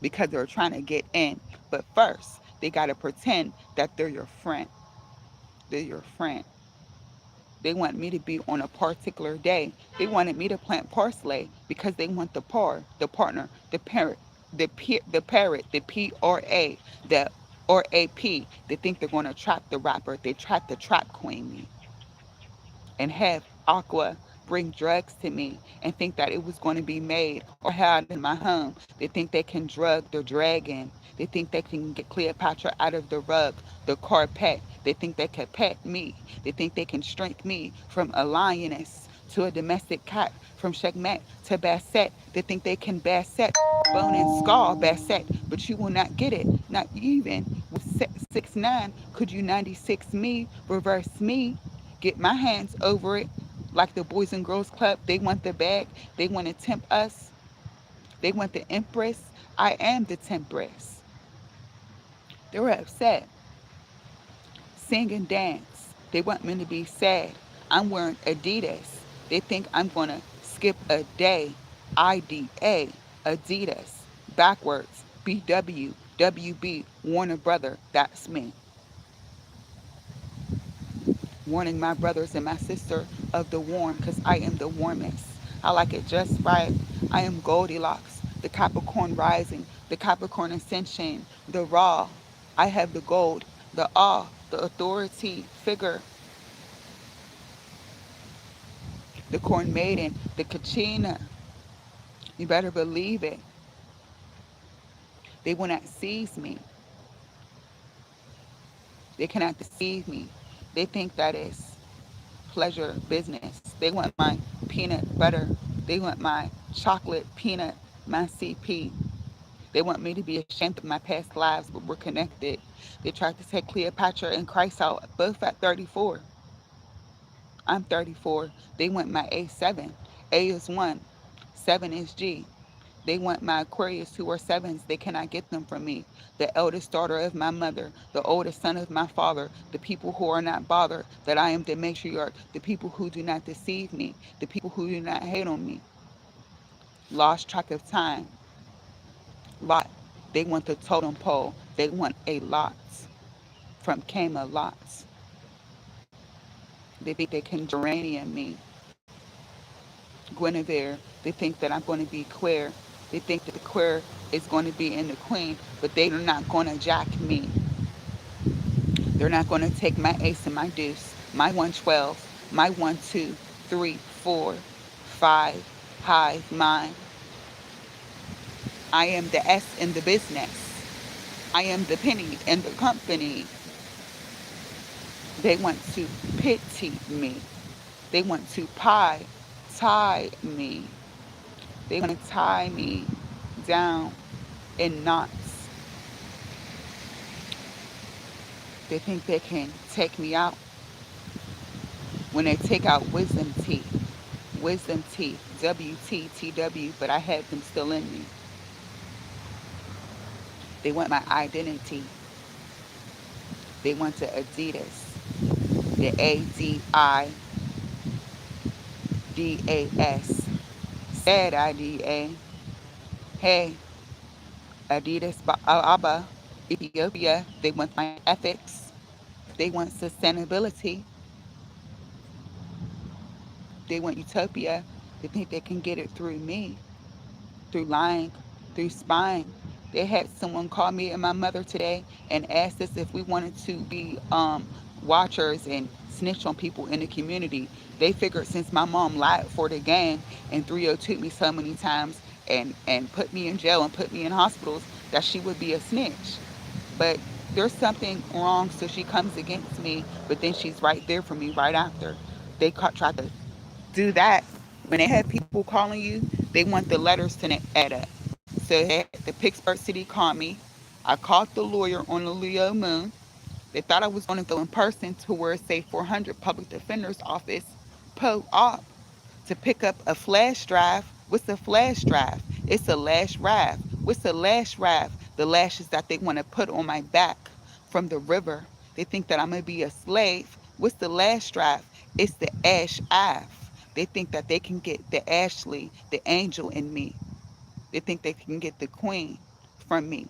because they're trying to get in. But first, they got to pretend that they're your friend. They're your friend. They want me to be on a particular day. They wanted me to plant parsley because they want the partner, the parrot, the parrot, the PRA, the RAP. They think they're going to trap the rapper. They tried to trap queen me and have Aqua bring drugs to me and think that it was going to be made or had in my home. They think they can drug the dragon. They think they can get Cleopatra out of the rug, the carpet. They think they can pet me. They think they can shrink me from a lioness to a domestic cat, from Shegmet to Bassett. They think they can Bassett, bone and skull Bassett, but you will not get it. Not even with 6'9", could you 96 me, reverse me, get my hands over it like the Boys and Girls Club. They want the bag. They want to tempt us. They want the empress. I am the tempress. They were upset. Sing and dance. They want me to be sad. I'm wearing Adidas. They think I'm going to skip a day. IDA. Adidas. Backwards. BW. WB. Warner Brother. That's me. Warning my brothers and my sister of the warm, because I am the warmest. I like it just right. I am Goldilocks, the Capricorn rising, the Capricorn ascension, the raw. I have the gold, the awe, the authority figure, the corn maiden, the Kachina. You better believe it. They will not seize me. They cannot deceive me. They think that is pleasure business. They want my peanut butter. They want my chocolate peanut, my CP. They want me to be ashamed of my past lives, but we're connected. They tried to take Cleopatra and Christ out both at 34. I'm 34. They want my A7. A is 1. 7 is G. They want my Aquarius who are sevens. They cannot get them from me. The eldest daughter of my mother, the oldest son of my father, the people who are not bothered that I am the matriarch, the people who do not deceive me, the people who do not hate on me. Lost track of time. Lot. They want the totem pole. They want a lot from Kama lots. They think they can geranium me. Guinevere. They think that I'm going to be queer. They think that the queer is going to be in the queen, but they are not going to jack me. They're not going to take my ace and my deuce, my 112, my 1, 2, 3, 4, 5, hive, mine. I am the S in the business. I am the penny in the company. They want to pity me. They want to tie me. They want to tie me down in knots. They think they can take me out when they take out wisdom teeth, WTTW, but I have them still in me. They want my identity. They want the Adidas, the ADIDAS. Said IDA. Hey, Adidas Abba, Ethiopia. They want my ethics. They want sustainability. They want utopia. They think they can get it through me, through lying, through spying. They had someone call me and my mother today and asked us if we wanted to be watchers and snitch on people in the community. They figured since my mom lied for the gang and 302 me so many times and put me in jail and put me in hospitals that she would be a snitch. But there's something wrong, so she comes against me, but then she's right there for me right after. They tried to do that. When they have people calling you, they want the letters to add up. So they had the Pittsburgh City call me. I called the lawyer on the Leo Moon. They thought I was going to go in person to where, say, 400 public defender's office, po-op, to pick up a flash drive. What's a flash drive? It's a lash rav. What's a lash rav? The lashes that they want to put on my back from the river. They think that I'm going to be a slave. What's the lash drive? It's the ash Ave. They think that they can get the Ashley, the angel in me. They think they can get the queen from me,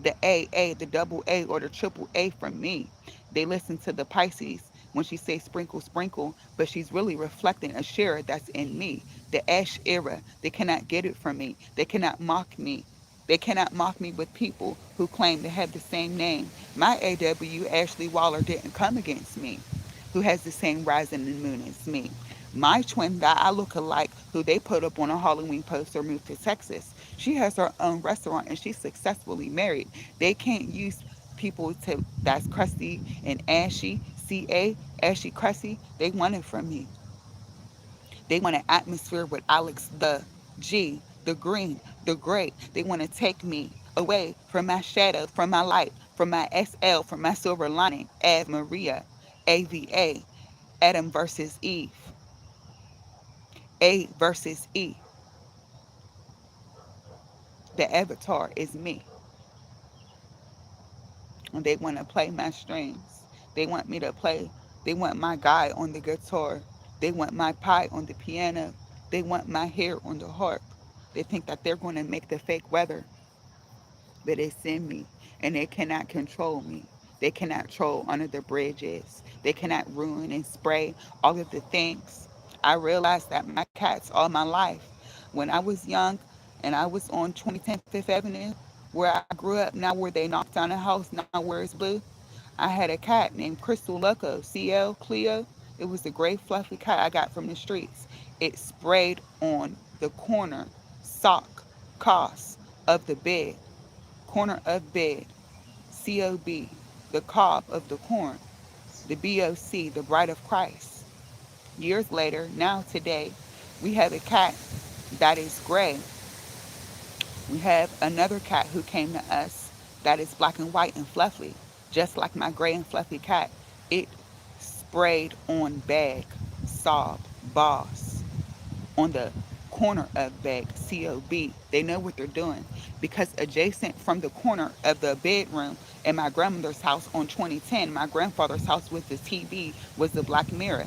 the AA, the double A, or the triple A from me. They listen to the Pisces when she says sprinkle, sprinkle, but she's really reflecting a share that's in me. The Ash era, they cannot get it from me. They cannot mock me. They cannot mock me with people who claim to have the same name. My AW, Ashley Waller, didn't come against me, who has the same rising and moon as me. My twin that I look alike, who they put up on a Halloween poster, moved to Texas. She has her own restaurant and she's successfully married. They can't use people to that's crusty and ashy, ashy crusty. They want it from me. They want an atmosphere with Alex the G, the green, the great. They want to take me away from my shadow, from my light, from my SL, from my silver lining. Ave Maria, AVA, Adam versus Eve, A versus E. The avatar is me. And they want to play my strings. They want me to play. They want my guy on the guitar. They want my pie on the piano. They want my hair on the harp. They think that they're going to make the fake weather, but it's in me, and they cannot control me. They cannot troll under the bridges. They cannot ruin and spray all of the things. I realized that my cats all my life. When I was young and I was on 2010 Fifth Avenue, where I grew up, now where they knocked down a house, now where it's blue, I had a cat named Crystal Loco, CL Cleo. It was a gray fluffy cat I got from the streets. It sprayed on the sock, cos of the bed, corner of bed, COB, the cob of the corn, the BOC, the bride of Christ. Years later, now today, we have a cat that is gray. We have another cat who came to us that is black and white and fluffy, just like my gray and fluffy cat. It sprayed on bag, sob, boss, on the corner of bag, COB. They know what they're doing because adjacent from the corner of the bedroom in my grandmother's house on 2010, my grandfather's house with the TV was the black mirror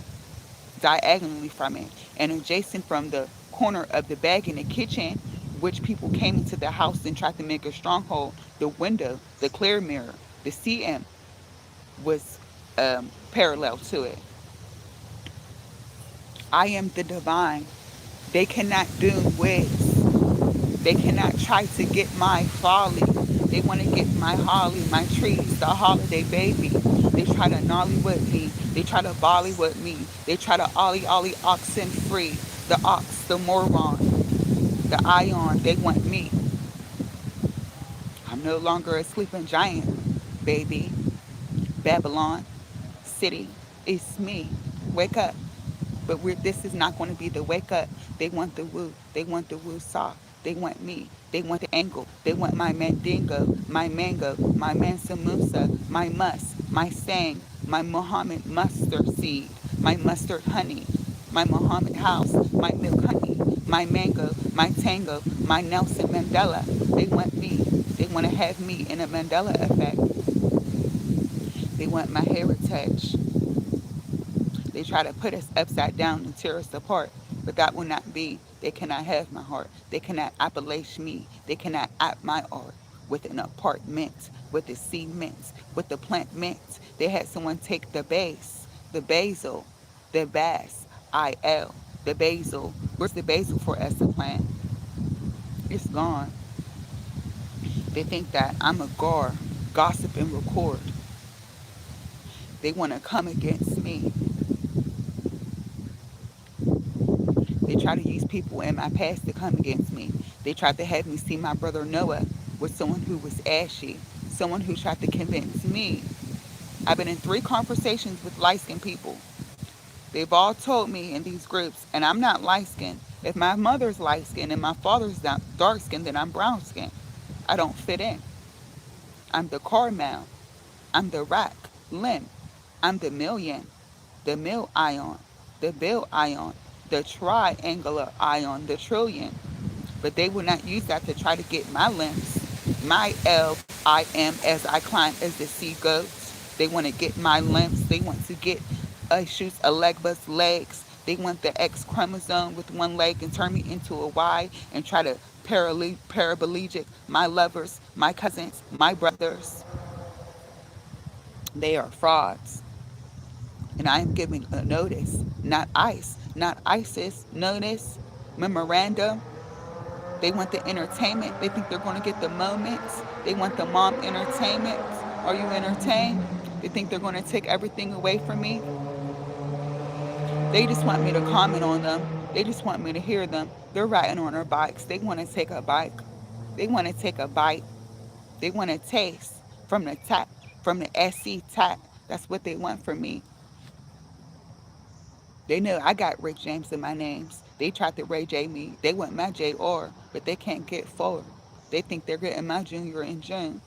diagonally from it. And adjacent from the corner of the bag in the kitchen, which people came into the house and tried to make a stronghold, the window, the clear mirror, the CM was parallel to it. I am the divine. They cannot do wigs. They cannot try to get my folly. They want to get my holly, my trees, the holiday baby. They try to nolly with me. They try to bolly with me. They try to ollie oxen free. The ox, the moron, the ion. They want me. I'm no longer a sleeping giant, baby. Babylon City, it's me. Wake up. But this is not going to be the wake up. They want the woo. They want the woo saw. They want me. They want the angle. They want my mandingo, my mango, my mansa musa, my mus, my sang, my Muhammad mustard seed, my mustard honey, my Muhammad house, my milk honey, my mango, my tango, my Nelson Mandela. They want me. They want to have me in a Mandela effect. They want my heritage. They try to put us upside down and tear us apart, but that will not be. They cannot have my heart. They cannot appellate me. They cannot app my art with an apartment, with the cement, with the plant mint. They had someone take the base, the basil, the bass, IL, the basil. Where's the basil for us to plant? It's gone. They think that I'm a gar, gossip and record. They want to come against me. They try to use people in my past to come against me. They tried to have me see my brother Noah with someone who was ashy, someone who tried to convince me. I've been in 3 conversations with light skinned people. They've all told me in these groups, and I'm not light skinned. If my mother's light skinned and my father's dark skinned, then I'm brown skinned. I don't fit in. I'm the Carmel. I'm the rack, limb. I'm the million, the mill ion, the bill ion, the triangular ion, the trillion. But they will not use that to try to get my limbs, my LIM as I climb as the sea goes. They want to get my limbs. They want to get shoots a leg bust legs. They want the X chromosome with one leg and turn me into a Y and try to paraplegic my lovers, my cousins, my brothers. They are frauds. And I am giving a notice, not ICE, not ISIS, notice, memorandum. They want the entertainment. They think they're going to get the moments. They want the mom entertainment. Are you entertained? They think they're going to take everything away from me. They just want me to comment on them. They just want me to hear them. They're riding on their bikes. They want to take a bike. They want to take a bite. They want to taste from the tap, from the SC tap. That's what they want from me. They know I got Rick James in my names. They tried to Ray J me. They want my JR, but they can't get forward. They think they're getting my junior in June.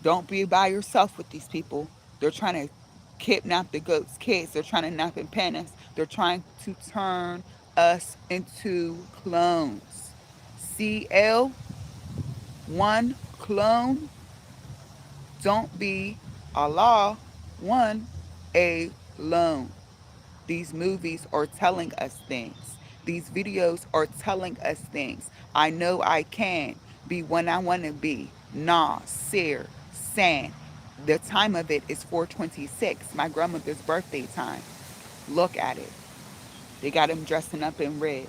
Don't be by yourself with these people. They're trying to kidnap the goats' kids. They're trying to nap and pen us. They're trying to turn us into clones. CL, one clone. Don't be Allah, one alone. These movies are telling us things. These videos are telling us things. I know I can be when I want to be. Nah, Sir, San. The time of it is 426, my grandmother's birthday time. Look at it. They got him dressing up in red.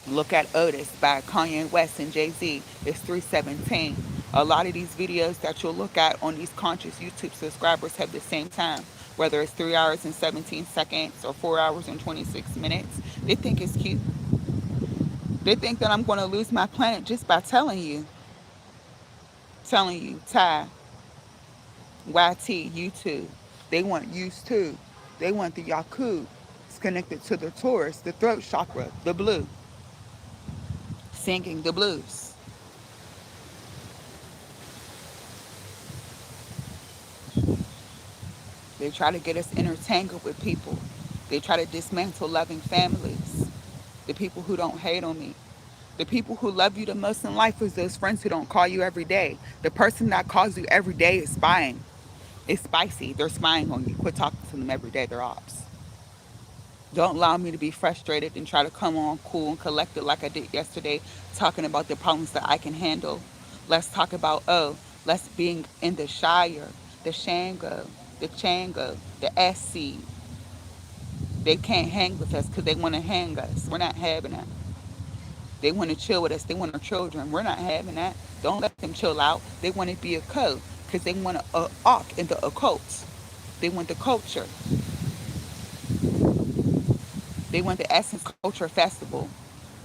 Look at Otis by Kanye West and Jay-Z. It's 317. A lot of these videos that you'll look at on these conscious YouTube subscribers have the same time, whether it's 3 hours and 17 seconds or 4 hours and 26 minutes. They think it's cute. They think that I'm going to lose my planet just by telling you, Ty, YT, YouTube. They want used too. They want the Yaku. It's connected to the Taurus, the throat chakra, the blue, singing the blues. They try to get us entangled with people. They try to dismantle loving families. The people who don't hate on me. The people who love you the most in life is those friends who don't call you every day. The person that calls you every day is spying. It's spicy. They're spying on you. Quit talking to them every day. They're ops. Don't allow me to be frustrated and try to come on cool and collected like I did yesterday, talking about the problems that I can handle. Let's talk about, let's being in the Shire, the Shango, the Chango, the SC. They can't hang with us because they want to hang us. We're not having that. They want to chill with us. They want our children. We're not having that. Don't let them chill out. They want to be a co because they want to arc in the occult. They want the culture. They want the Essence Culture Festival.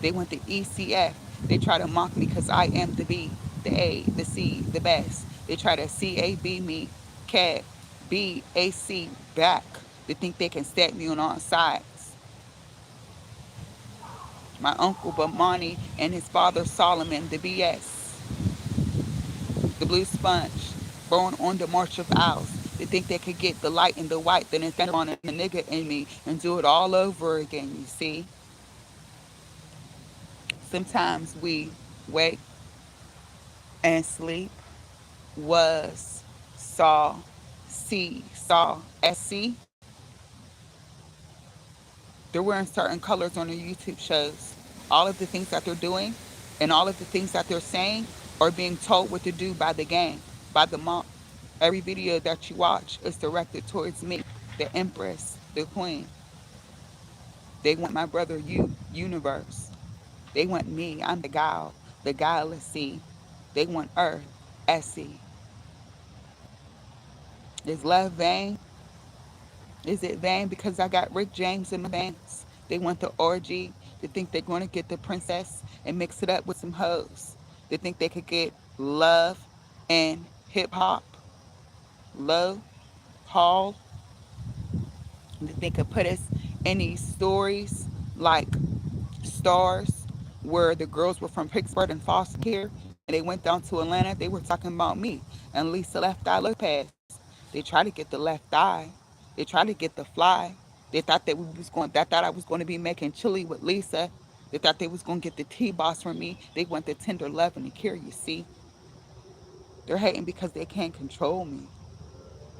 They want the ECF. They try to mock me because I am the B, the A, the C, the best. They try to CAB me, CAB, BAC, back. They think they can stack me on all sides. My uncle Bamani and his father Solomon, the BS, the blue sponge, born on the March of Owls. They think they could get the light and the white, then instead on the nigga in me and do it all over again, you see? Sometimes we wake and sleep, was, saw, SC. They're wearing certain colors on their YouTube shows. All of the things that they're doing and all of the things that they're saying are being told what to do by the gang, by the mob. Every video that you watch is directed towards me, the Empress, the Queen. They want my brother, Universe. They want me, I'm the Guile, the Galaxy. They want Earth, Essie. Is love vain? Is it vain because I got Rick James in my veins? They want the orgy. They think they're going to get the princess and mix it up with some hoes. They think they could get love and hip hop, low, hall. They could put us in these stories like Stars, where the girls were from Pittsburgh and foster care, and they went down to Atlanta. They were talking about me and Lisa Left Eye Lopez. They tried to get the left eye. They tried to get the fly. They thought that we was going. That thought I was going to be making chili with Lisa. They thought they was going to get the T-boss from me. They want the tender love and the care. You see, they're hating because they can't control me.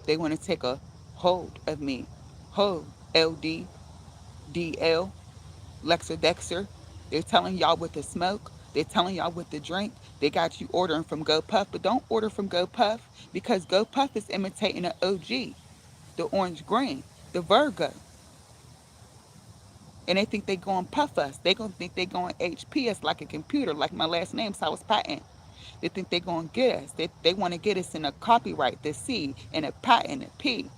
They want to take a hold of me. Hold, LD, DL, Lexer Dexter. They're telling y'all what to smoke. They're telling y'all what to drink. They got you ordering from Go Puff, but don't order from Go Puff because Go Puff is imitating the OG, the orange green, the Virgo. And they think they going to puff us. They going to think they going to HP us like a computer, like my last name, so I was patent. They think they going to get us. They want to get us in a copyright, the C, and a patent, a P.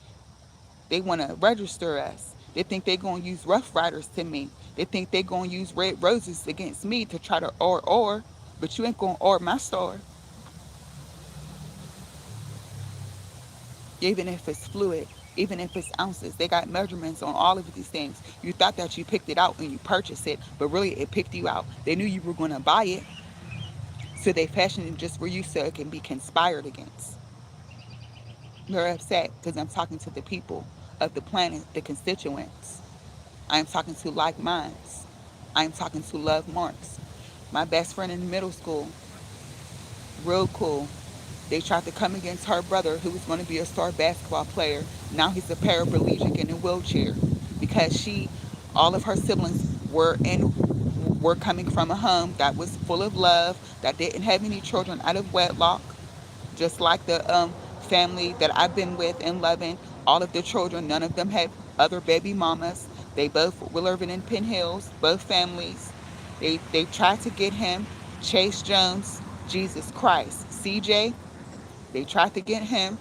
They want to register us. They think they're going to use Rough Riders to me. They think they're going to use red roses against me to try to or. But you ain't going to or my star. Even if it's fluid, even if it's ounces. They got measurements on all of these things. You thought that you picked it out and you purchased it, but really it picked you out. They knew you were going to buy it, so they fashioned it just for you so it can be conspired against. They're upset because I'm talking to the people of the planet, the constituents. I am talking to like minds. I am talking to love marks. My best friend in middle school, real cool. They tried to come against her brother, who was going to be a star basketball player. Now he's a paraplegic in a wheelchair because all of her siblings were coming from a home that was full of love, that didn't have any children out of wedlock, just like the family that I've been with and loving. All of the children, none of them had other baby mamas. They both were living in Penn Hills, both families. They tried to get him, Chase Jones, Jesus Christ, CJ. They tried to get him.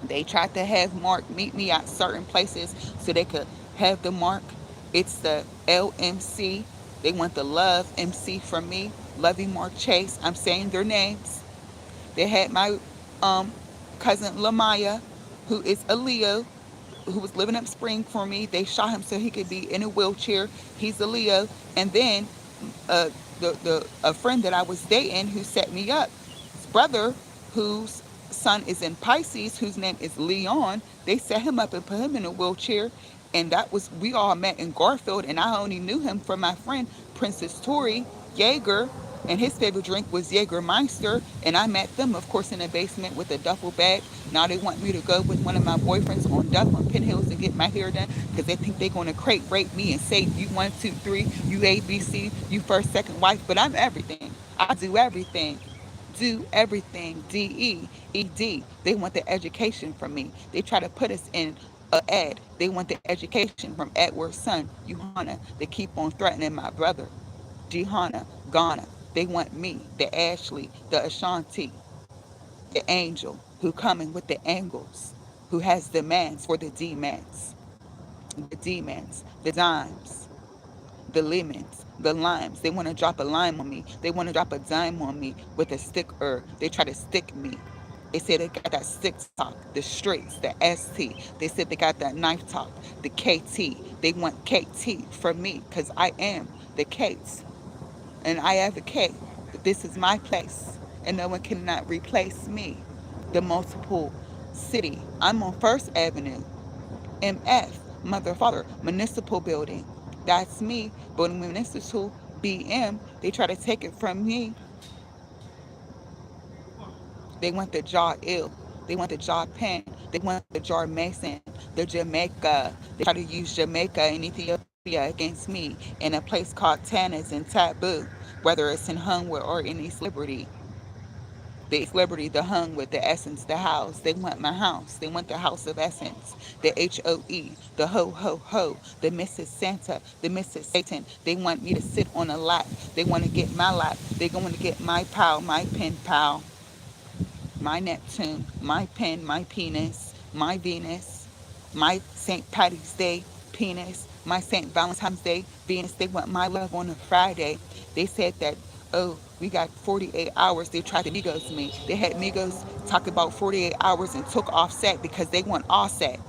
They tried to have Mark meet me at certain places so they could have the Mark. It's the LMC. They want the Love MC from me. Lovey Mark Chase. I'm saying their names. They had my cousin Lamaya, who is a Leo, who was living up spring for me. They shot him so he could be in a wheelchair. He's a Leo. And then uh, the a friend that I was dating who set me up, his brother, whose son is in Pisces, whose name is Leon. They set him up and put him in a wheelchair. And that was, we all met in Garfield, and I only knew him from my friend Princess Tori Jaeger, and his favorite drink was Jägermeister. And I met them, of course, in a basement with a duffel bag. Now they want me to go with one of my boyfriends on Duff on Penn Hills and get my hair done because they think they're going to crate rape me and say you 1, 2, 3, you ABC, you first, second wife. But I'm everything. I do everything. Do everything. DEED. They want the education from me. They try to put us in Ed. They want the education from Edward's son, Johanna. They keep on threatening my brother, Jehana, Ghana. They want me, the Ashley, the Ashanti, the angel, who coming with the angles, who has demands for the demons, the dimes, the lemons, the limes. They want to drop a lime on me. They want to drop a dime on me with a sticker. They try to stick me. They say they got that stick talk, the streets, the ST. They said they got that knife talk, the KT. They want KT for me because I am the Kates. And I advocate that this is my place and no one cannot replace me. The multiple city. I'm on First Avenue. MF, Mother Father, Municipal Building. That's me. Building Municipal, BM. They try to take it from me. They want the jaw ill. They want the jaw pen. They want the jar mason, the Jamaica. They try to use Jamaica and Ethiopia against me in a place called Tanis and Taboo, whether it's in Hunwood or in East Liberty. The East Liberty, the hung with the essence, the house. They want my house. They want the house of essence. The HOE, the ho ho ho, the Mrs. Santa, the Mrs. Satan. They want me to sit on a lap. They want to get my lap. They going to get my pal, my pen pal, my Neptune, my pen, my penis, my Venus, my St. Patty's Day penis, my St. Valentine's Day Venus. They want my love on a Friday. They said that, oh, we got 48 hours. They tried to Migos me. They had Migos talk about 48 hours and took Offset because they want Offset.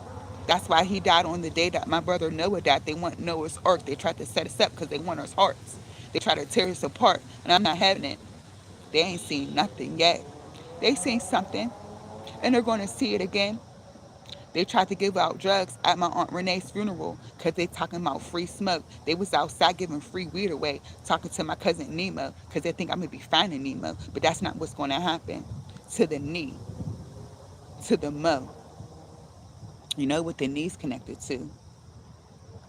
That's why he died on the day that my brother Noah died. They want Noah's Ark. They tried to set us up because they want our hearts. They try to tear us apart, and I'm not having it. They ain't seen nothing yet. They seen something, and they're going to see it again. They tried to give out drugs at my Aunt Renee's funeral because they talking about free smoke. They was outside giving free weed away, talking to my cousin Nemo because they think I'm going to be finding Nemo. But that's not what's going to happen. To the knee, to the mo. You know what the knee's connected to?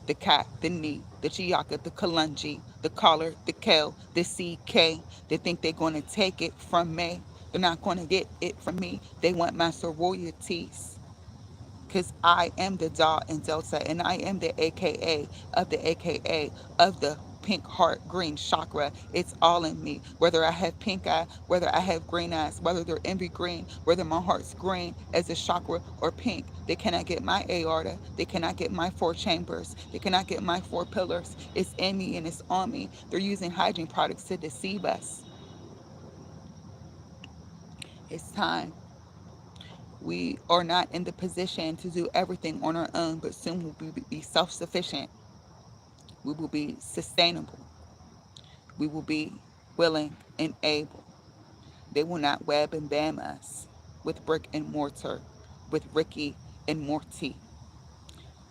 The cat, the knee, the chiaka, the kalungi, the collar, the kale, the CK. They think they're going to take it from me. They're not going to get it from me. They want my sororities. Because I am the Da and Delta, and I am the AKA of the pink heart green chakra. It's all in me. Whether I have pink eye, whether I have green eyes, whether they're envy green, whether my heart's green as a chakra or pink. They cannot get my aorta. They cannot get my four chambers. They cannot get my four pillars. It's in me and it's on me. They're using hygiene products to deceive us. It's time. We are not in the position to do everything on our own, but soon we'll be self-sufficient. We will be sustainable. We will be willing and able. They will not web and bam us with brick and mortar, with Ricky and Morty.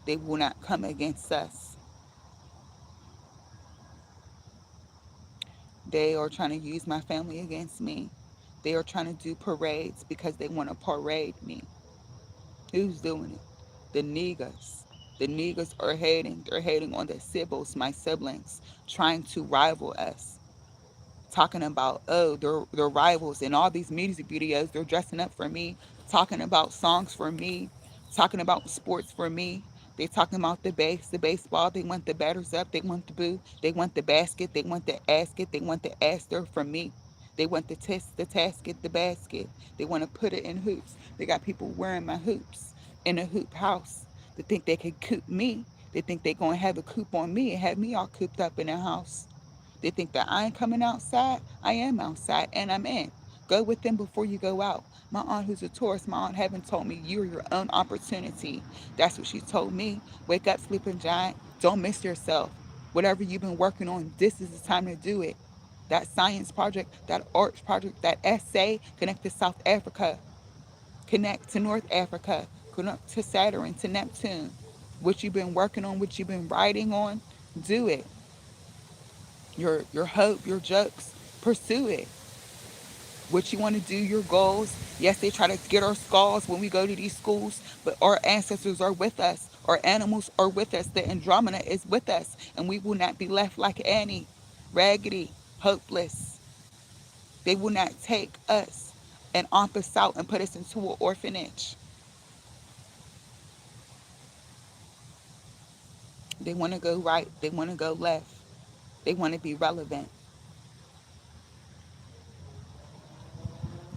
They will not come against us. They are trying to use my family against me. They are trying to do parades because they want to parade me. Who's doing it? The niggas. The niggas are hating. They're hating on the siblings, my siblings, trying to rival us. Talking about, oh, they're rivals in all these music videos. They're dressing up for me, talking about songs for me, talking about sports for me. They talking about the baseball. They want the batters up. They want the boo. They want the basket. They want the asket. They want the aster for me. They want the test, the tasket, the basket. They want to put it in hoops. They got people wearing my hoops in a hoop house. They think they can coop me. They think they gonna have a coop on me and have me all cooped up in a house. They think that I ain't coming outside. I am outside and I'm in. Go with them before you go out. My aunt, who's a Taurus, my aunt Heaven told me, you're your own opportunity. That's what she told me. Wake up, sleeping giant. Don't miss yourself. Whatever you've been working on, this is the time to do it. That science project, that arts project, that essay, connect to South Africa, connect to North Africa, connect to Saturn, to Neptune. What you've been working on, what you've been writing on, do it. Your hope, your jokes, pursue it. What you want to do, your goals. Yes, they try to get our skulls when we go to these schools, but our ancestors are with us. Our animals are with us. The Andromeda is with us, and we will not be left like Annie, raggedy, hopeless. They will not take us and omp us out and put us into an orphanage. They want to go right. They want to go left. They want to be relevant.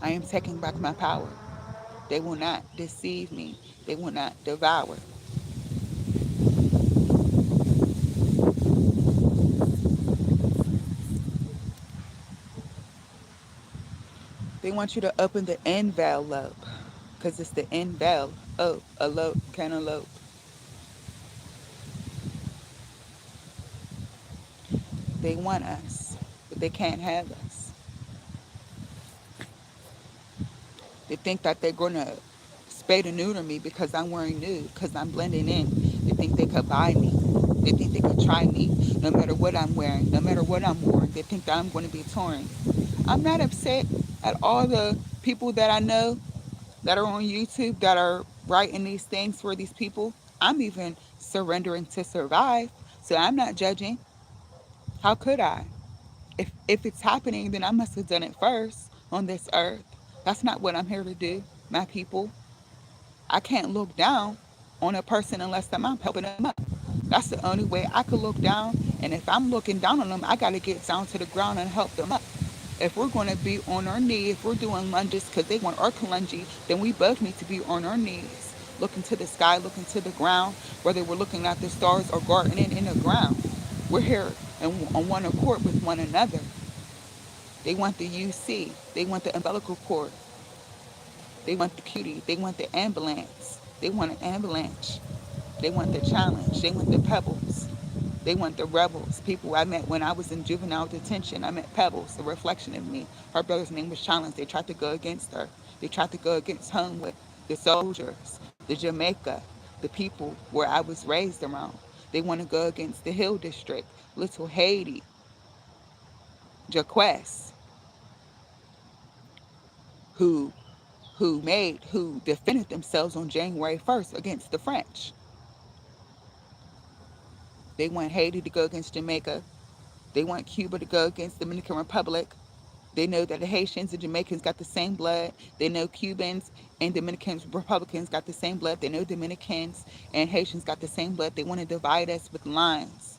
I am taking back my power. They will not deceive me. They will not devour. They want you to open the envelope because it's the envelope. Oh, elope, cantaloupe. They want us, but they can't have us. They think that they're going to spay and neuter me because I'm wearing nude, because I'm blending in. They think they could buy me. They think they could try me no matter what I'm wearing, no matter what I'm wearing. They think that I'm going to be touring. I'm not upset at all the people that I know that are on YouTube that are writing these things for these people. I'm even surrendering to survive. So I'm not judging. How could I? If it's happening, then I must have done it first on this earth. That's not what I'm here to do, my people. I can't look down on a person unless I'm helping them up. That's the only way I could look down. And if I'm looking down on them, I got to get down to the ground and help them up. If we're going to be on our knee, if we're doing lunges because they want our lunge, then we both need to be on our knees, looking to the sky, looking to the ground, whether we're looking at the stars or gardening in the ground. We're here on one accord with one another. They want the UC. They want the umbilical cord. They want the cutie. They want the ambulance. They want an avalanche. They want the challenge. They want the pebbles. They want the rebels. People I met when I was in juvenile detention. I met Pebbles, a reflection of me. Her brother's name was Challenge. They tried to go against her. They tried to go against Homewood, the soldiers, the Jamaica, the people where I was raised around. They want to go against the Hill District, Little Haiti, Jaquez, who who defended themselves on January 1st against the French. They want Haiti to go against Jamaica. They want Cuba to go against the Dominican Republic. They know that the Haitians and Jamaicans got the same blood. They know Cubans and Dominicans, Republicans got the same blood. They know Dominicans and Haitians got the same blood. They want to divide us with lines.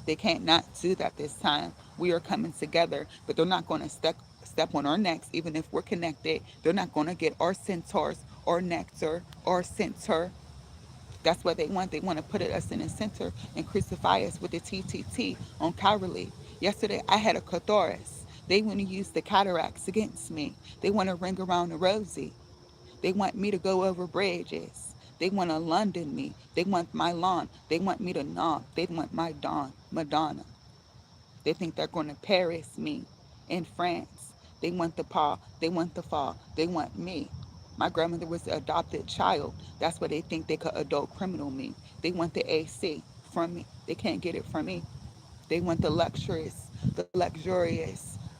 They can't not do that this time. We are coming together, but they're not going to step on our necks, even if we're connected. They're not going to get our centaurs, or nectar, or center. That's what they want. They want to put us in the center and crucify us with the TTT on Calvary. Yesterday, I had a clitoris. They want to use the cataracts against me. They want to ring around the rosy. They want me to go over bridges. They want to London me. They want my lawn. They want me to knock. They want my Dawn, Madonna. They think they're going to Paris me in France. They want the paw. They want the fall. They want me. My grandmother was an adopted child. That's why they think they could adult criminal me. They want the AC from me. They can't get it from me. They want the luxurious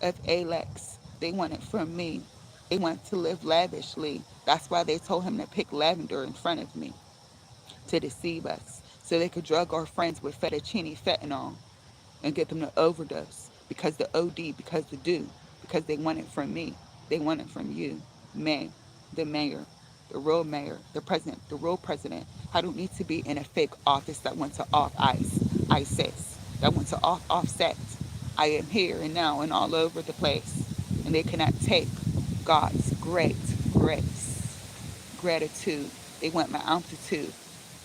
of Alex. They want it from me. They want to live lavishly. That's why they told him to pick lavender in front of me to deceive us, so they could drug our friends with fettuccine fentanyl and get them to overdose because the OD, because the do, because they want it from me. They want it from you, May, the mayor, the real mayor, the president, the real president. I don't need to be in a fake office that went to off ISIS, that went to off offset. I am here and now and all over the place, and they cannot take God's great grace, gratitude. They want my altitude.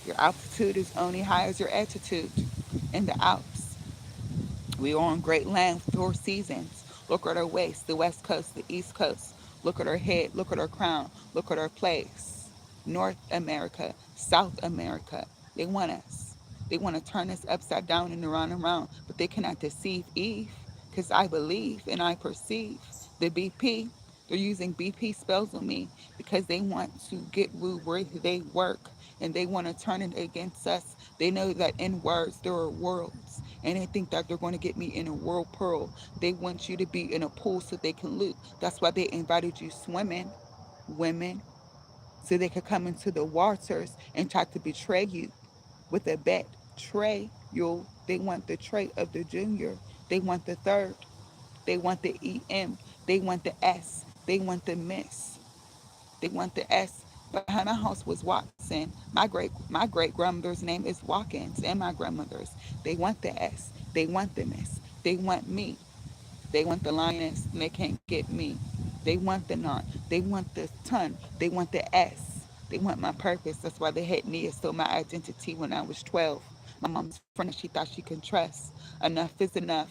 Your altitude is only high as your attitude in the Alps. We are on great land 4 seasons. Look at our waist, the west coast, the east coast. Look at our head, look at our crown, look at our place. North America, South America. They want us. They want to turn us upside down and around, but they cannot deceive Eve because I believe and I perceive the BP. They're using BP spells on me because they want to get woo where they work and they want to turn it against us. They know that in words there are worlds and they think that they're going to get me in a whirlpool. They want you to be in a pool so they can loot. That's why they invited you swimming, women, so they could come into the waters and try to betray you with a bet. Tray, you. They want the tray of the junior. They want the third. They want the EM. They want the S. They want the miss. They want the S. Behind my house was Watson. My great grandmother's name is Watkins, and my grandmother's. They want the S. They want the miss. They want me. They want the lioness, and they can't get me. They want the knot. They want the ton. They want the S. They want my purpose. That's why they had me. It stole my identity when I was 12. My mom's friend that she thought she could trust. Enough is enough.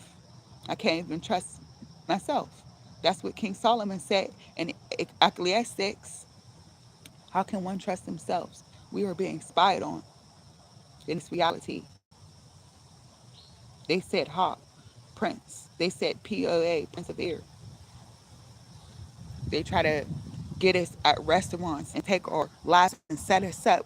I can't even trust myself. That's what King Solomon said in Ecclesiastes. How can one trust themselves? We are being spied on in this reality. They said Hawk, Prince. They said POA, Prince of Air. They try to get us at restaurants and take our lives and set us up.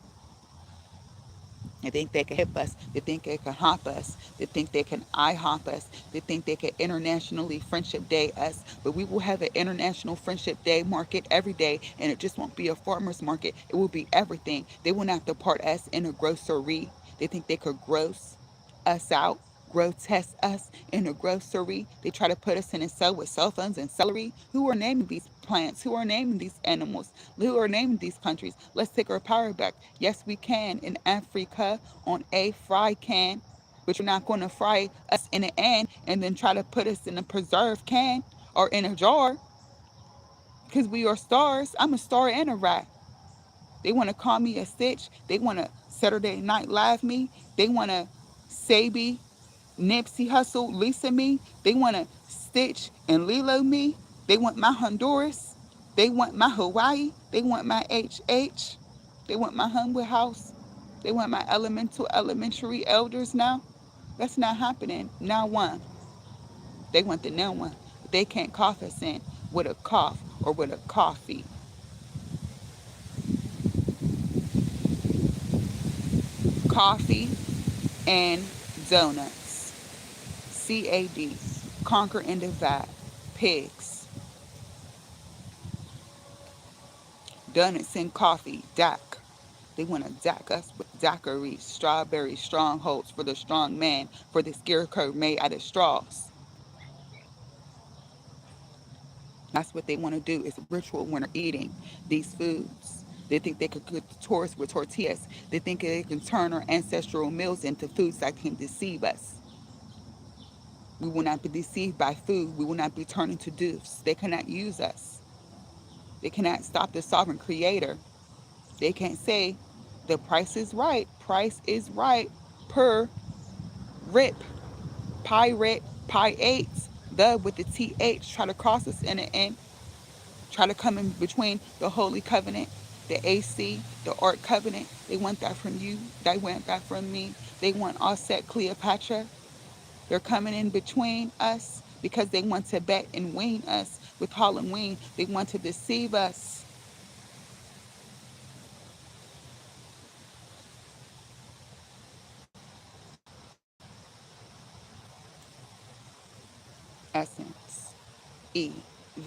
They think they can hip us. They think they can hop us. They think they can IHOP us. They think they can internationally Friendship Day us. But we will have an International Friendship Day market every day, and it just won't be a farmer's market. It will be everything. They will not depart us in a grocery. They think they could gross us out, grotesque us in a grocery. They try to put us in a cell with cell phones and celery. Who are naming these plants? Who are naming these animals? Who are naming these countries? Let's take our power back. Yes, we can in Africa on a fry can, but you're not going to fry us in an and then try to put us in a preserved can or in a jar because we are stars. I'm a star and a rat. They want to call me a stitch. They want to Saturday Night Live me. They want to Sabi, Nipsey Hustle, Lisa me. They want to Stitch and Lilo me. They want my Honduras. They want my Hawaii. They want my HH. They want my Homewood House. They want my elementary elders now. That's not happening. Now one. They want the now one. But they can't cough us in with a cough or with a coffee. Coffee and donuts. CAD. Conquer and divide. Pigs. Donuts and coffee. DAC. They want to DAC us with daiquiris, strawberry strongholds for the strong man, for the scarecrow made out of straws. That's what they want to do. It's a ritual when they're eating these foods. They think they could cook the tourists with tortillas. They think they can turn our ancestral meals into foods that can deceive us. We will not be deceived by food. We will not be turned into doofs. They cannot use us. They cannot stop the sovereign creator. They can't say the price is right. Price is right per rip. Pirate, pi 8, the with the TH, try to cross us in the end. Try to come in between the Holy Covenant, the AC, the Ark Covenant. They want that from you. They want that from me. They want Offset Cleopatra. They're coming in between us because they want to bet and wean us with Halloween. They want to deceive us. Essence. E.